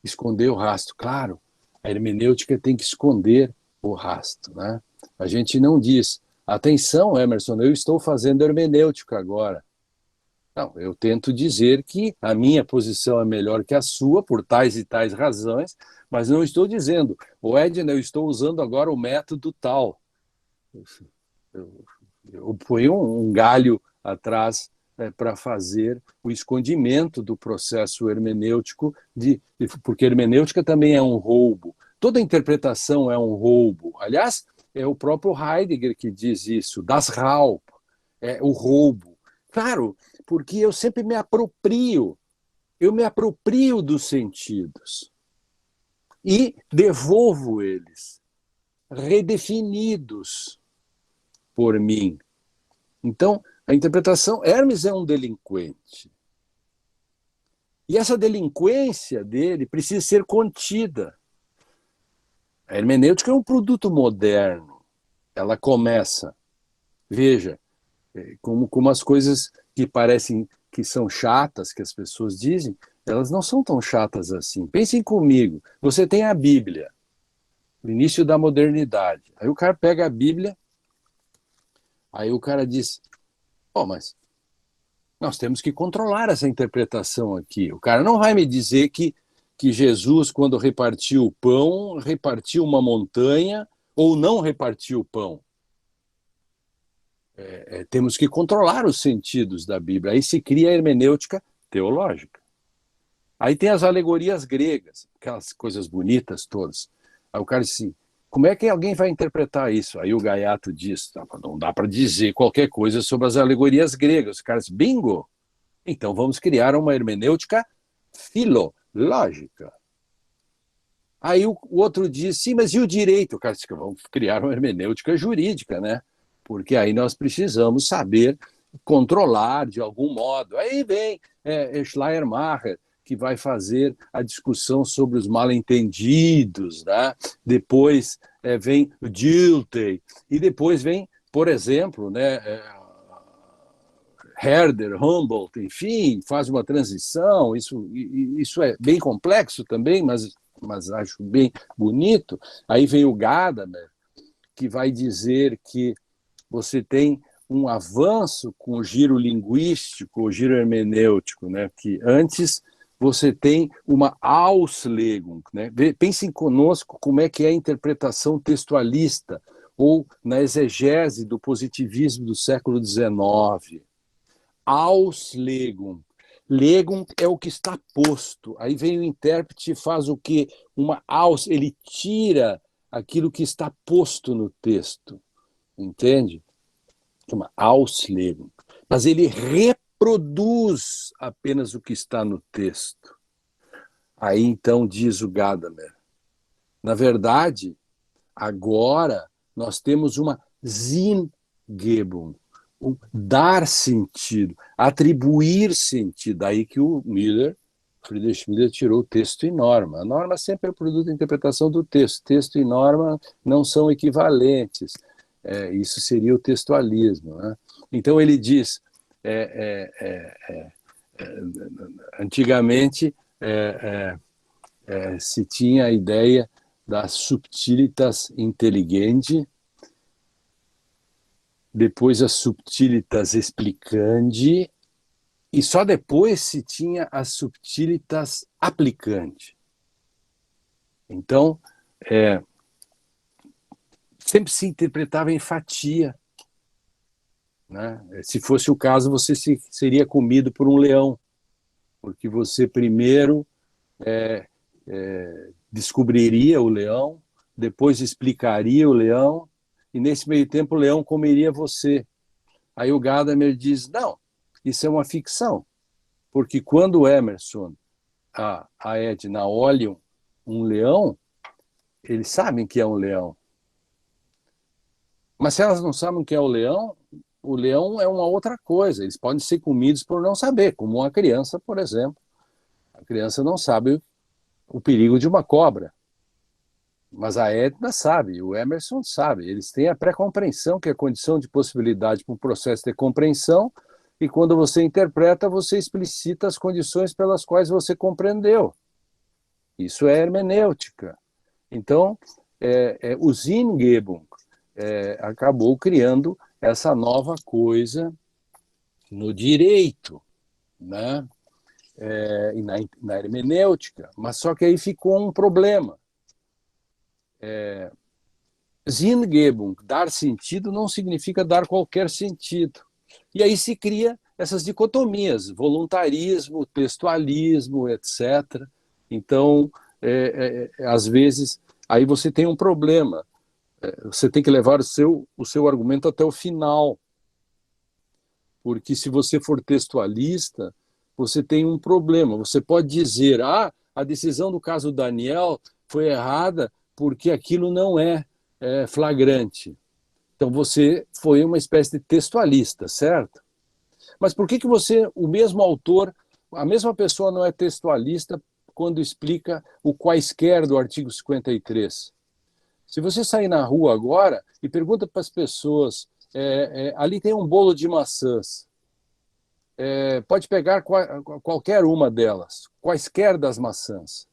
esconder o rastro. Claro, a hermenêutica tem que esconder o rastro, né? A gente não diz, atenção, Emerson, eu estou fazendo hermenêutica agora. Não, eu tento dizer que a minha posição é melhor que a sua, por tais e tais razões, mas não estou dizendo, Edna, eu estou usando agora o método tal. Eu ponho um galho atrás para fazer o escondimento do processo hermenêutico, porque hermenêutica também é um roubo. Toda interpretação é um roubo. Aliás, é o próprio Heidegger que diz isso, das Raub, é o roubo. Claro, porque eu sempre eu me aproprio dos sentidos e devolvo eles, redefinidos por mim. Então, a interpretação, Hermes é um delinquente. E essa delinquência dele precisa ser contida. A hermenêutica é um produto moderno. Ela começa, veja, como as coisas que parecem que são chatas, que as pessoas dizem, elas não são tão chatas assim. Pensem comigo, você tem a Bíblia, o início da modernidade. Aí o cara pega a Bíblia, aí o cara diz, mas nós temos que controlar essa interpretação aqui. O cara não vai me dizer que Jesus, quando repartiu o pão, repartiu uma montanha ou não repartiu o pão. Temos que controlar os sentidos da Bíblia. Aí se cria a hermenêutica teológica. Aí tem as alegorias gregas, aquelas coisas bonitas todas. Aí o cara diz assim, como é que alguém vai interpretar isso? Aí o Gaiato diz, não dá para dizer qualquer coisa sobre as alegorias gregas. O cara diz, bingo! Então vamos criar uma hermenêutica filológica. Aí o outro diz, sim, mas e o direito? O cara diz, vamos criar uma hermenêutica jurídica, né? Porque aí nós precisamos saber controlar de algum modo. Aí vem Schleiermacher, que vai fazer a discussão sobre os mal-entendidos, né? Depois vem o Dilthey, e depois vem, por exemplo, né, Herder, Humboldt, enfim, faz uma transição. Isso é bem complexo também, mas acho bem bonito. Aí vem o Gadamer, que vai dizer que você tem um avanço com o giro linguístico, o giro hermenêutico, né? Que antes você tem uma Auslegung, né? Pensem conosco como é que é a interpretação textualista ou na exegese do positivismo do século XIX. Auslegung. Legum é o que está posto. Aí vem o intérprete e faz o quê? Uma aus, ele tira aquilo que está posto no texto. Entende? Uma Auslegung. Mas ele reproduz apenas o que está no texto. Aí então diz o Gadamer, na verdade, agora nós temos uma Sinngebung, um dar sentido, atribuir sentido. Aí que o Friedrich Miller tirou o texto e norma. A norma sempre é produto de interpretação do texto. Texto e norma não são equivalentes. Isso seria o textualismo, né? Então ele diz, antigamente se tinha a ideia da subtilitas intelligendi, depois a subtilitas explicandi, e só depois se tinha a subtilitas applicandi. Então, sempre se interpretava em fatia, né? Se fosse o caso, você seria comido por um leão, porque você primeiro descobriria o leão, depois explicaria o leão, e nesse meio tempo o leão comeria você. Aí o Gadamer diz, não, isso é uma ficção, porque quando o Emerson, a Edna olham um leão, eles sabem que é um leão. Mas se elas não sabem que é o leão é uma outra coisa. Eles podem ser comidos por não saber, como uma criança, por exemplo. A criança não sabe o perigo de uma cobra. Mas a Edna sabe, o Emerson sabe. Eles têm a pré-compreensão, que é a condição de possibilidade para um processo de compreensão, e quando você interpreta, você explicita as condições pelas quais você compreendeu. Isso é hermenêutica. Então, o Sinngebung acabou criando essa nova coisa no direito, né? E na hermenêutica, mas só que aí ficou um problema. Sinngebung, dar sentido, não significa dar qualquer sentido. E aí se cria essas dicotomias, voluntarismo, textualismo, etc. Então, às vezes, aí você tem um problema. Você tem que levar o seu argumento até o final. Porque se você for textualista, você tem um problema. Você pode dizer, a decisão do caso Daniel foi errada porque aquilo não é flagrante. Então você foi uma espécie de textualista, certo? Mas por que o mesmo autor, a mesma pessoa não é textualista quando explica o quaisquer do artigo 53? Se você sair na rua agora e pergunta para as pessoas, ali tem um bolo de maçãs, pode pegar qualquer uma delas, quaisquer das maçãs.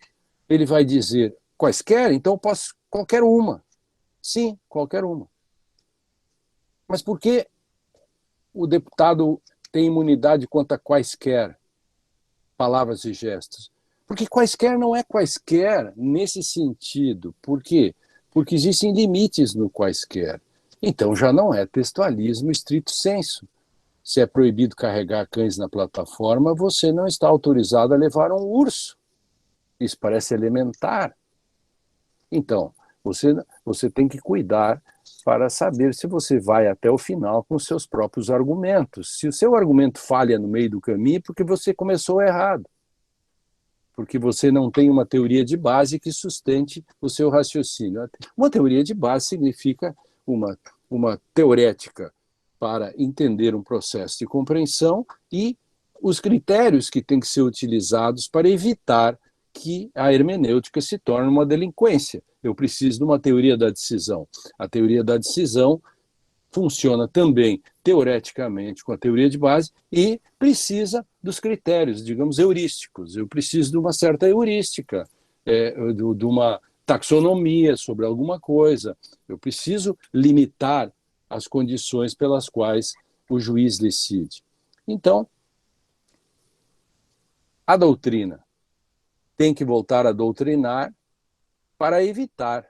Ele vai dizer, quaisquer? Então eu posso qualquer uma. Sim, qualquer uma. Mas por que o deputado tem imunidade quanto a quaisquer palavras e gestos? Porque quaisquer não é quaisquer nesse sentido. Por quê? Porque existem limites no quaisquer. Então já não é textualismo estrito sensu. Se é proibido carregar cães na plataforma, você não está autorizado a levar um urso. Isso parece elementar. Então, você tem que cuidar para saber se você vai até o final com os seus próprios argumentos. Se o seu argumento falha no meio do caminho, é porque você começou errado. Porque você não tem uma teoria de base que sustente o seu raciocínio. Uma teoria de base significa uma teorética para entender um processo de compreensão e os critérios que têm que ser utilizados para evitar que a hermenêutica se torne uma delinquência. Eu preciso de uma teoria da decisão. A teoria da decisão funciona também teoreticamente com a teoria de base e precisa dos critérios, digamos, heurísticos. Eu preciso de uma certa heurística, de uma taxonomia sobre alguma coisa. Eu preciso limitar as condições pelas quais o juiz decide. Então, a doutrina tem que voltar a doutrinar para evitar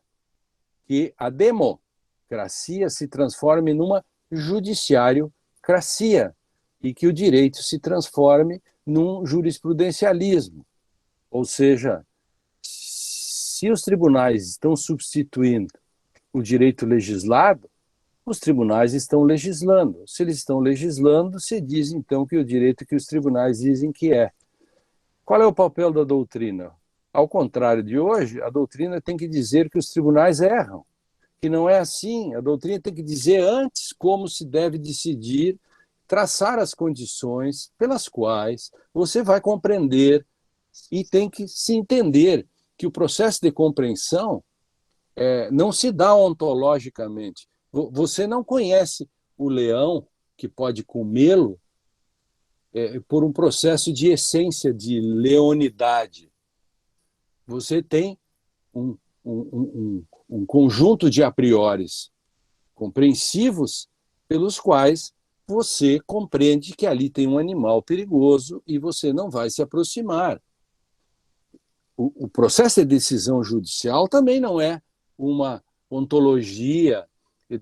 que a democracia se transforme numa judiciário-cracia e que o direito se transforme num jurisprudencialismo. Ou seja, se os tribunais estão substituindo o direito legislado, os tribunais estão legislando. Se eles estão legislando, se diz então que o direito que os tribunais dizem que é. Qual é o papel da doutrina? Ao contrário de hoje, a doutrina tem que dizer que os tribunais erram, que não é assim. A doutrina tem que dizer antes como se deve decidir, traçar as condições pelas quais você vai compreender e tem que se entender que o processo de compreensão não se dá ontologicamente. Você não conhece o leão que pode comê-lo por um processo de essência, de leonidade. Você tem um conjunto de a prioris compreensivos pelos quais você compreende que ali tem um animal perigoso e você não vai se aproximar. O processo de decisão judicial também não é uma ontologia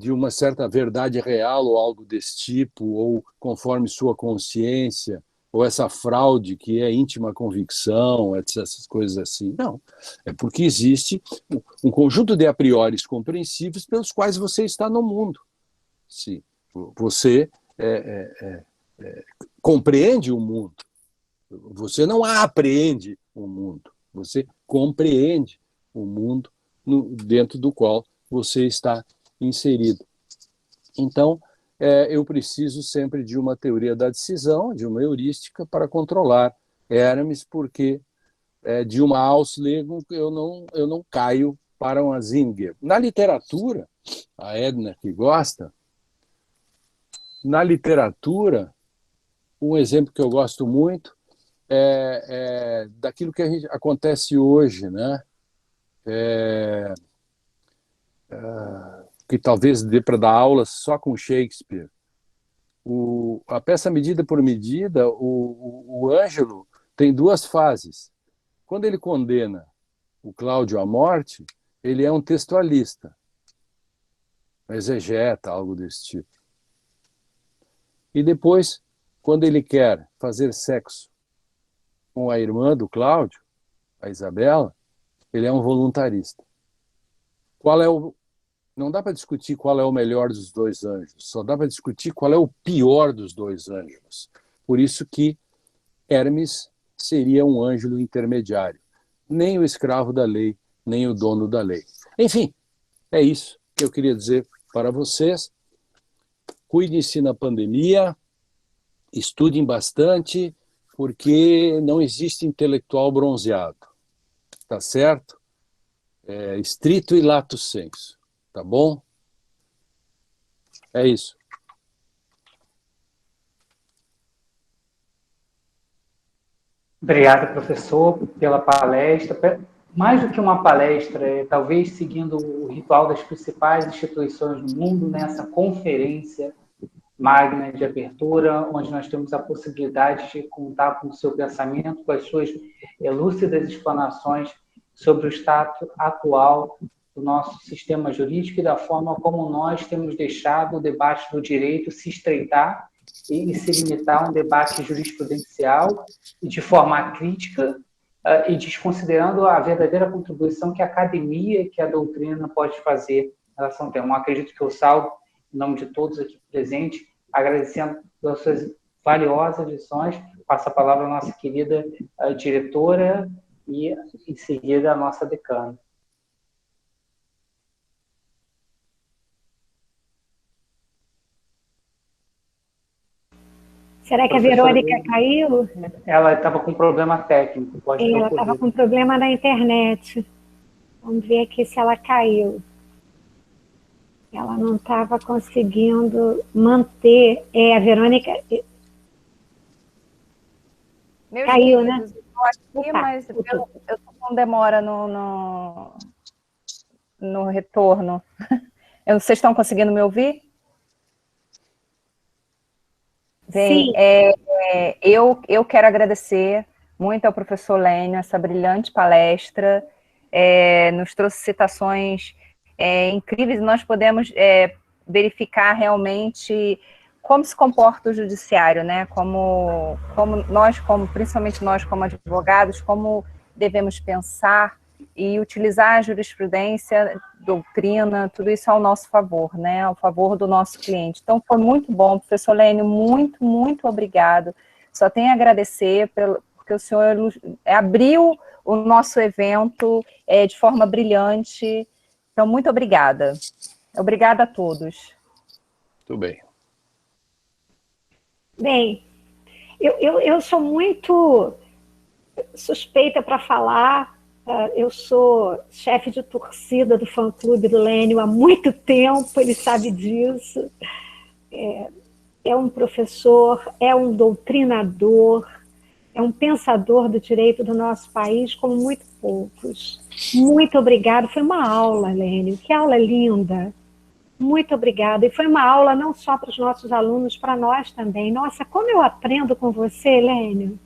de uma certa verdade real ou algo desse tipo, ou conforme sua consciência, ou essa fraude que é íntima convicção, essas coisas assim. Não, é porque existe um conjunto de a prioris compreensíveis pelos quais você está no mundo. Sim, você compreende o mundo, você não apreende o mundo, você compreende o mundo dentro do qual você está inserido. Então, eu preciso sempre de uma teoria da decisão, de uma heurística para controlar Hermes, porque de uma Auslegung eu não caio para uma Sinngebung. Na literatura, a Edna que gosta, na literatura, um exemplo que eu gosto muito é daquilo que acontece hoje, né? Que talvez dê para dar aulas só com Shakespeare, A peça Medida por Medida, o Ângelo tem duas fases. Quando ele condena o Cláudio à morte, ele é um textualista, um exegeta, algo desse tipo. E depois, quando ele quer fazer sexo com a irmã do Cláudio, a Isabela, ele é um voluntarista. Não dá para discutir qual é o melhor dos dois anjos, só dá para discutir qual é o pior dos dois anjos. Por isso que Hermes seria um ângelo intermediário. Nem o escravo da lei, nem o dono da lei. Enfim, é isso que eu queria dizer para vocês. Cuidem-se na pandemia, estudem bastante, porque não existe intelectual bronzeado. Tá certo? É stricto e lato sensu. Tá bom? É isso. Obrigado, professor, pela palestra. Mais do que uma palestra, talvez seguindo o ritual das principais instituições do mundo, nessa conferência magna de abertura, onde nós temos a possibilidade de contar com o seu pensamento, com as suas lúcidas explanações sobre o estado atual do nosso sistema jurídico e da forma como nós temos deixado o debate do direito se estreitar e se limitar a um debate jurisprudencial e de forma crítica e desconsiderando a verdadeira contribuição que a academia, que a doutrina pode fazer em relação ao tema. Eu acredito que eu salvo, em nome de todos aqui presentes, agradecendo pelas suas valiosas lições. Passo a palavra à nossa querida diretora e, em seguida, à nossa decana. Será que a Verônica caiu? Ela estava com problema técnico. Ela estava com problema na internet. Vamos ver aqui se ela caiu. Ela não estava conseguindo manter. A Verônica... Caiu, né? Eu aqui, mas eu estou com demora no retorno. Vocês estão conseguindo me ouvir? Bem, eu quero agradecer muito ao professor Lênio essa brilhante palestra, nos trouxe citações incríveis, e nós podemos verificar realmente como se comporta o judiciário, né? Como nós, principalmente nós como advogados, como devemos pensar e utilizar a jurisprudência, doutrina, tudo isso ao nosso favor, né? Ao favor do nosso cliente. Então, foi muito bom, professor Lênio, muito, muito obrigado. Só tenho a agradecer, porque o senhor abriu o nosso evento de forma brilhante. Então, muito obrigada. Obrigada a todos. Muito bem. Bem, eu sou muito suspeita para falar. Eu sou chefe de torcida do fã-clube do Lênio há muito tempo, ele sabe disso. É um professor, é um doutrinador, é um pensador do direito do nosso país, como muito poucos. Muito obrigada, foi uma aula, Lênio, que aula linda. Muito obrigada, e foi uma aula não só para os nossos alunos, para nós também. Nossa, como eu aprendo com você, Lênio.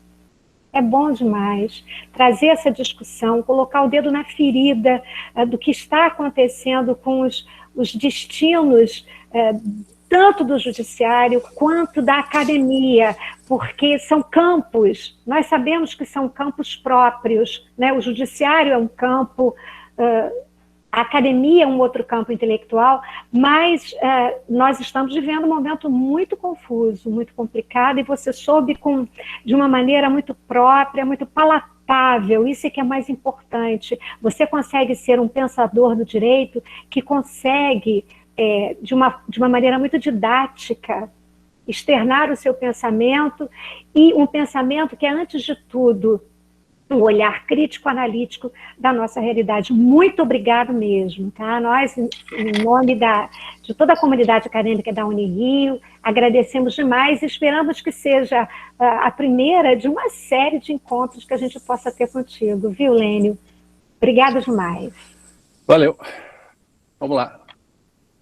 É bom demais trazer essa discussão, colocar o dedo na ferida do que está acontecendo com os destinos tanto do judiciário quanto da academia, porque são campos, nós sabemos que são campos próprios, né? O judiciário é um campo, a academia é um outro campo intelectual, mas nós estamos vivendo um momento muito confuso, muito complicado, e você soube de uma maneira muito própria, muito palatável, isso é que é mais importante. Você consegue ser um pensador do direito que consegue, de uma maneira muito didática, externar o seu pensamento, e um pensamento que é, antes de tudo, um olhar crítico-analítico da nossa realidade. Muito obrigado mesmo, tá? Nós, em nome de toda a comunidade acadêmica da Unirio, agradecemos demais e esperamos que seja a primeira de uma série de encontros que a gente possa ter contigo, viu, Lênio? Obrigada demais. Valeu. Vamos lá.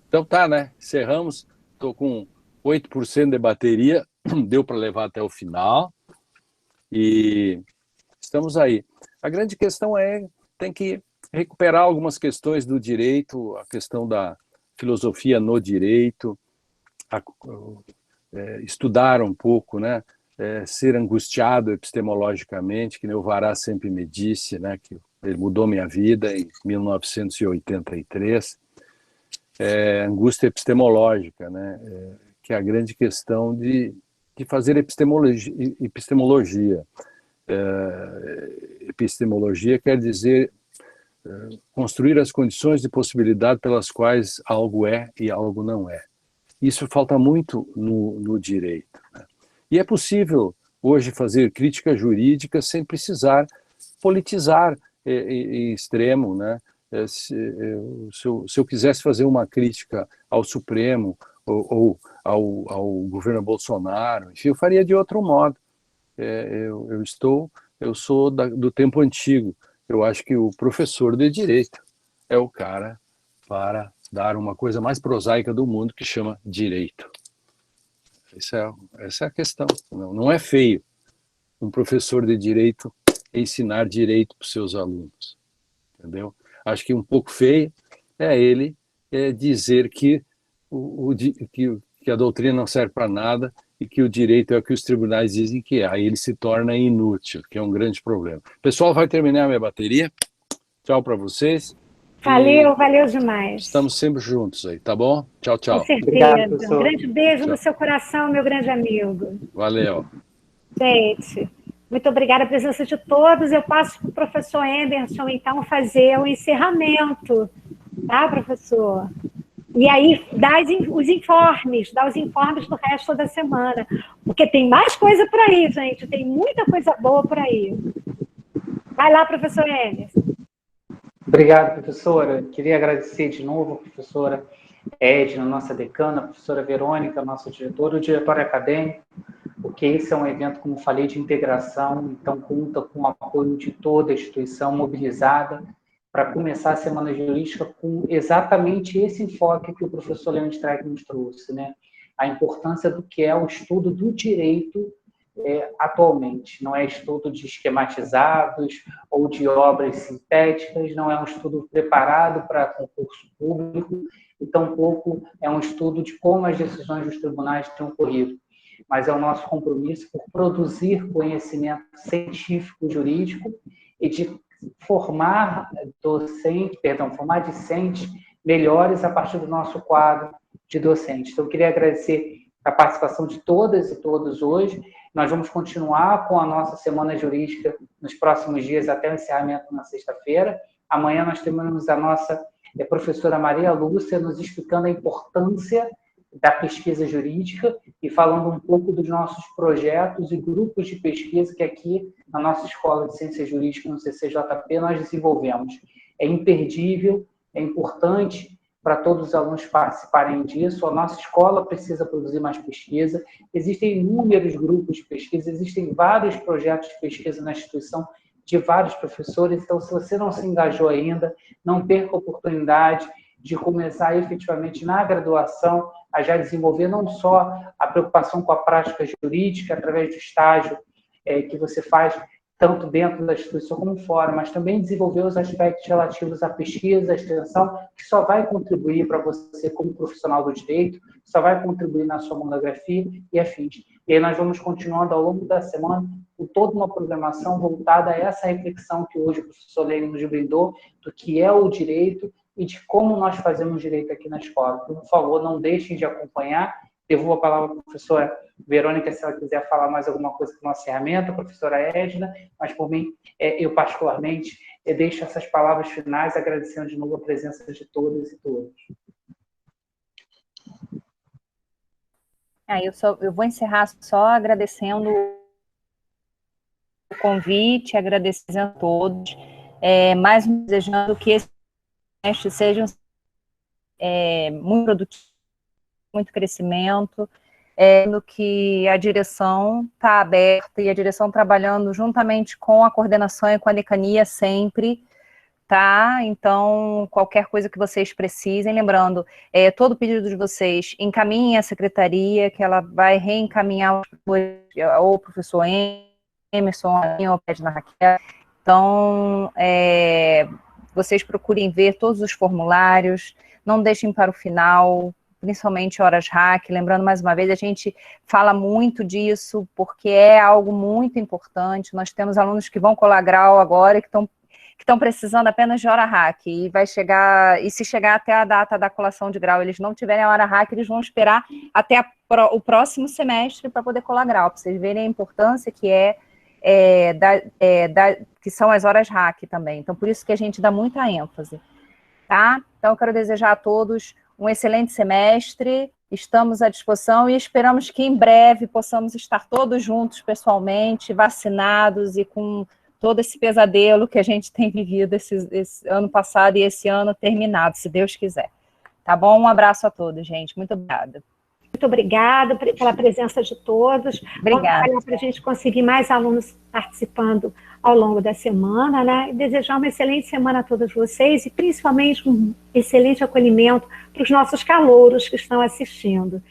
Então tá, né? Encerramos. Estou com 8% de bateria, deu para levar até o final, e estamos aí. A grande questão tem que recuperar algumas questões do direito, a questão da filosofia no direito, estudar um pouco, né? Ser angustiado epistemologicamente, que nem o Vará sempre me disse, né? Que ele mudou minha vida em 1983, angústia epistemológica, né? Que é a grande questão de fazer epistemologia. Epistemologia quer dizer construir as condições de possibilidade pelas quais algo é e algo não é. Isso falta muito no direito, né? E é possível hoje fazer crítica jurídica sem precisar politizar em extremo, né? Se eu quisesse fazer uma crítica ao Supremo ou ao governo Bolsonaro, enfim, eu faria de outro modo. Eu sou do tempo antigo. Eu acho que o professor de direito é o cara para dar uma coisa mais prosaica do mundo que chama direito. Essa é a questão. Não é feio um professor de direito ensinar direito para os seus alunos, entendeu? Acho que um pouco feio é ele dizer que a doutrina não serve para nada e que o direito é o que os tribunais dizem que é. Aí ele se torna inútil, que é um grande problema. Pessoal, vai terminar a minha bateria. Tchau para vocês. Valeu demais. Estamos sempre juntos aí, tá bom? Tchau, tchau. Com certeza. Obrigado, Um professor. grande beijo Tchau. no seu coração, meu grande amigo. Valeu. Gente, muito obrigada a presença de todos. Eu passo para o professor Emerson, então, fazer o encerramento, tá, professor? E aí, dá os informes do resto da semana. Porque tem mais coisa por aí, gente. Tem muita coisa boa por aí. Vai lá, professor Emerson. Obrigado, professora. Queria agradecer de novo a professora Edna, nossa decana, a professora Verônica, nossa diretora, o diretório acadêmico, porque esse é um evento, como falei, de integração, então conta com o apoio de toda a instituição mobilizada para começar a Semana Jurídica com exatamente esse enfoque que o professor Leandro Streck nos trouxe, né? A importância do que é o estudo do direito atualmente. Não é estudo de esquematizados ou de obras sintéticas, não é um estudo preparado para concurso público, e tampouco é um estudo de como as decisões dos tribunais têm ocorrido. Mas é o nosso compromisso por produzir conhecimento científico jurídico e de formar discentes melhores a partir do nosso quadro de docentes. Então, eu queria agradecer a participação de todas e todos hoje. Nós vamos continuar com a nossa Semana Jurídica nos próximos dias, até o encerramento na sexta-feira. Amanhã nós temos a nossa professora Maria Lúcia nos explicando a importância da pesquisa jurídica e falando um pouco dos nossos projetos e grupos de pesquisa que aqui na nossa Escola de Ciências Jurídicas, no CCJP, nós desenvolvemos. É imperdível, é importante para todos os alunos participarem disso. A nossa escola precisa produzir mais pesquisa. Existem inúmeros grupos de pesquisa, existem vários projetos de pesquisa na instituição de vários professores. Então, se você não se engajou ainda, não perca a oportunidade de começar efetivamente na graduação a já desenvolver não só a preocupação com a prática jurídica através do estágio que você faz tanto dentro da instituição como fora, mas também desenvolver os aspectos relativos à pesquisa, à extensão, que só vai contribuir para você como profissional do direito, só vai contribuir na sua monografia e afins. E aí nós vamos continuando ao longo da semana com toda uma programação voltada a essa reflexão que hoje o professor Lênin nos brindou, do que é o direito e de como nós fazemos direito aqui na escola. Por favor, não deixem de acompanhar. Devolvo a palavra à professora Verônica, se ela quiser falar mais alguma coisa com o nosso encerramento, a professora Edna, mas por mim, eu particularmente, deixo essas palavras finais, agradecendo de novo a presença de todas e todos. Eu vou encerrar só agradecendo o convite, agradecendo a todos, mais desejando que esse semestre seja muito produtivo, muito crescimento, no que a direção está aberta e a direção trabalhando juntamente com a coordenação e com a decania sempre tá? Então, qualquer coisa que vocês precisem, lembrando, todo pedido de vocês, encaminhem a secretaria, que ela vai reencaminhar ou o professor Emerson, ou a Edna Raquel. Então, vocês procurem ver todos os formulários, não deixem para o final, principalmente horas hack. Lembrando, mais uma vez, a gente fala muito disso, porque é algo muito importante. Nós temos alunos que vão colar grau agora, que estão precisando apenas de hora hack, e vai chegar, e se chegar até a data da colação de grau, eles não tiverem a hora hack, eles vão esperar até o próximo semestre para poder colar grau, para vocês verem a importância que que são as horas hack também. Então, por isso que a gente dá muita ênfase, tá? Então, eu quero desejar a todos um excelente semestre, estamos à disposição e esperamos que em breve possamos estar todos juntos pessoalmente, vacinados e com todo esse pesadelo que a gente tem vivido esse ano passado e esse ano terminado, se Deus quiser. Tá bom? Um abraço a todos, gente. Muito obrigada. Muito obrigada pela presença de todos. Obrigada. Vamos para a gente conseguir mais alunos participando ao longo da semana, né? E desejar uma excelente semana a todos vocês e principalmente um excelente acolhimento para os nossos calouros que estão assistindo.